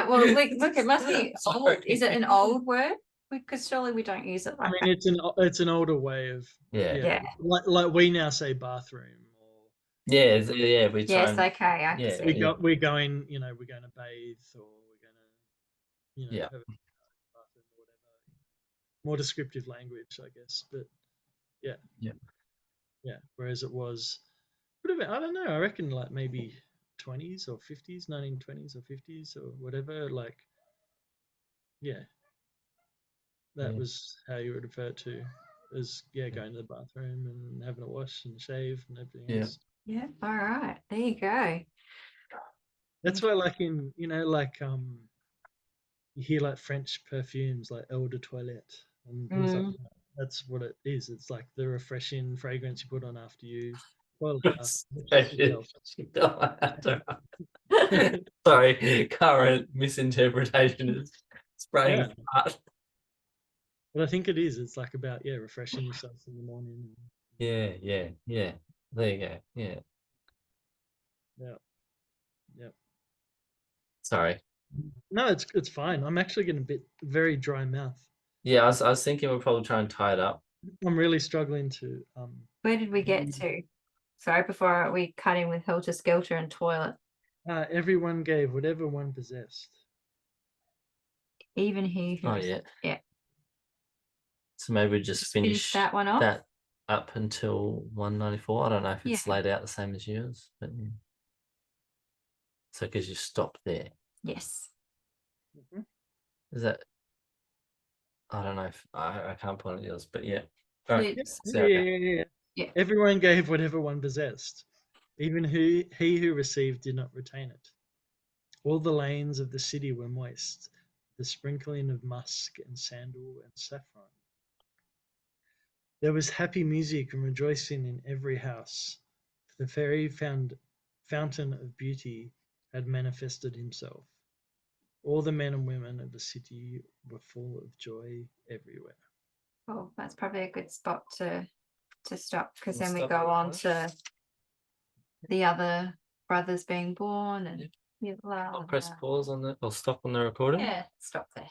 Speaker 2: well, look, it must be old.
Speaker 1: Sorry.
Speaker 2: Is it an old word? Because surely we don't use it
Speaker 3: I
Speaker 2: like
Speaker 3: mean,
Speaker 2: that.
Speaker 3: it's an older way of
Speaker 1: Yeah.
Speaker 2: Yeah.
Speaker 3: like we now say bathroom or
Speaker 1: Yeah, yeah. We try
Speaker 2: Yes,
Speaker 1: and
Speaker 2: okay, I
Speaker 1: yeah,
Speaker 2: see.
Speaker 3: we're going, you know, we're going to bathe or we're going to, you know,
Speaker 1: Yeah.
Speaker 3: have a bathroom or whatever. More descriptive language, I guess. But yeah.
Speaker 1: Yeah.
Speaker 3: Yeah. Whereas it was, would have been, I don't know, I reckon like maybe 20s or 50s, 1920s or 50s or whatever. Like, yeah. That
Speaker 1: Yeah.
Speaker 3: was how you would refer to as going to the bathroom and having a wash and shave and everything
Speaker 1: Yeah.
Speaker 3: else.
Speaker 2: Yeah, all right. There you go.
Speaker 3: That's why, like in you hear like French perfumes like Eau de Toilette and things like that. That's what it is. It's like the refreshing fragrance you put on after you toilet. After you yourself.
Speaker 1: Sorry, current misinterpretation is spraying
Speaker 3: Yeah.
Speaker 1: apart.
Speaker 3: But I think it is. It's like about refreshing yourself in the morning.
Speaker 1: Yeah. There you go. Yeah.
Speaker 3: Yeah.
Speaker 1: Sorry.
Speaker 3: No, it's fine. I'm actually getting a bit very dry mouth.
Speaker 1: Yeah, I was thinking we'll probably try and tie it up.
Speaker 3: I'm really struggling to
Speaker 2: Where did we get to? Sorry, before we cut in with Helter Skelter and toilet.
Speaker 3: everyone gave whatever one possessed.
Speaker 2: Even he who
Speaker 1: Oh
Speaker 2: is-
Speaker 1: yeah.
Speaker 2: Yeah.
Speaker 1: So maybe we just finish
Speaker 2: that one off.
Speaker 1: that up until 194. I don't know if it's
Speaker 2: Yeah.
Speaker 1: laid out the same as yours, but yeah. So because you stop there.
Speaker 2: Yes.
Speaker 1: Is that? I don't know if I can't point at yours, but yeah. All right.
Speaker 2: Flips.
Speaker 3: Yeah. Everyone gave whatever one possessed. Even he who received did not retain it. All the lanes of the city were moist, the sprinkling of musk and sandal and saffron. There was happy music and rejoicing in every house, for the fairy fountain of beauty had manifested himself. All the men and women of the city were full of joy everywhere.
Speaker 2: Oh, that's probably a good spot to stop, because
Speaker 1: We'll
Speaker 2: then we
Speaker 1: stop
Speaker 2: go
Speaker 1: it,
Speaker 2: on
Speaker 1: right?
Speaker 2: to the other brothers being born and
Speaker 1: I'll press pause on the or stop on the recording.
Speaker 2: yeah, stop there.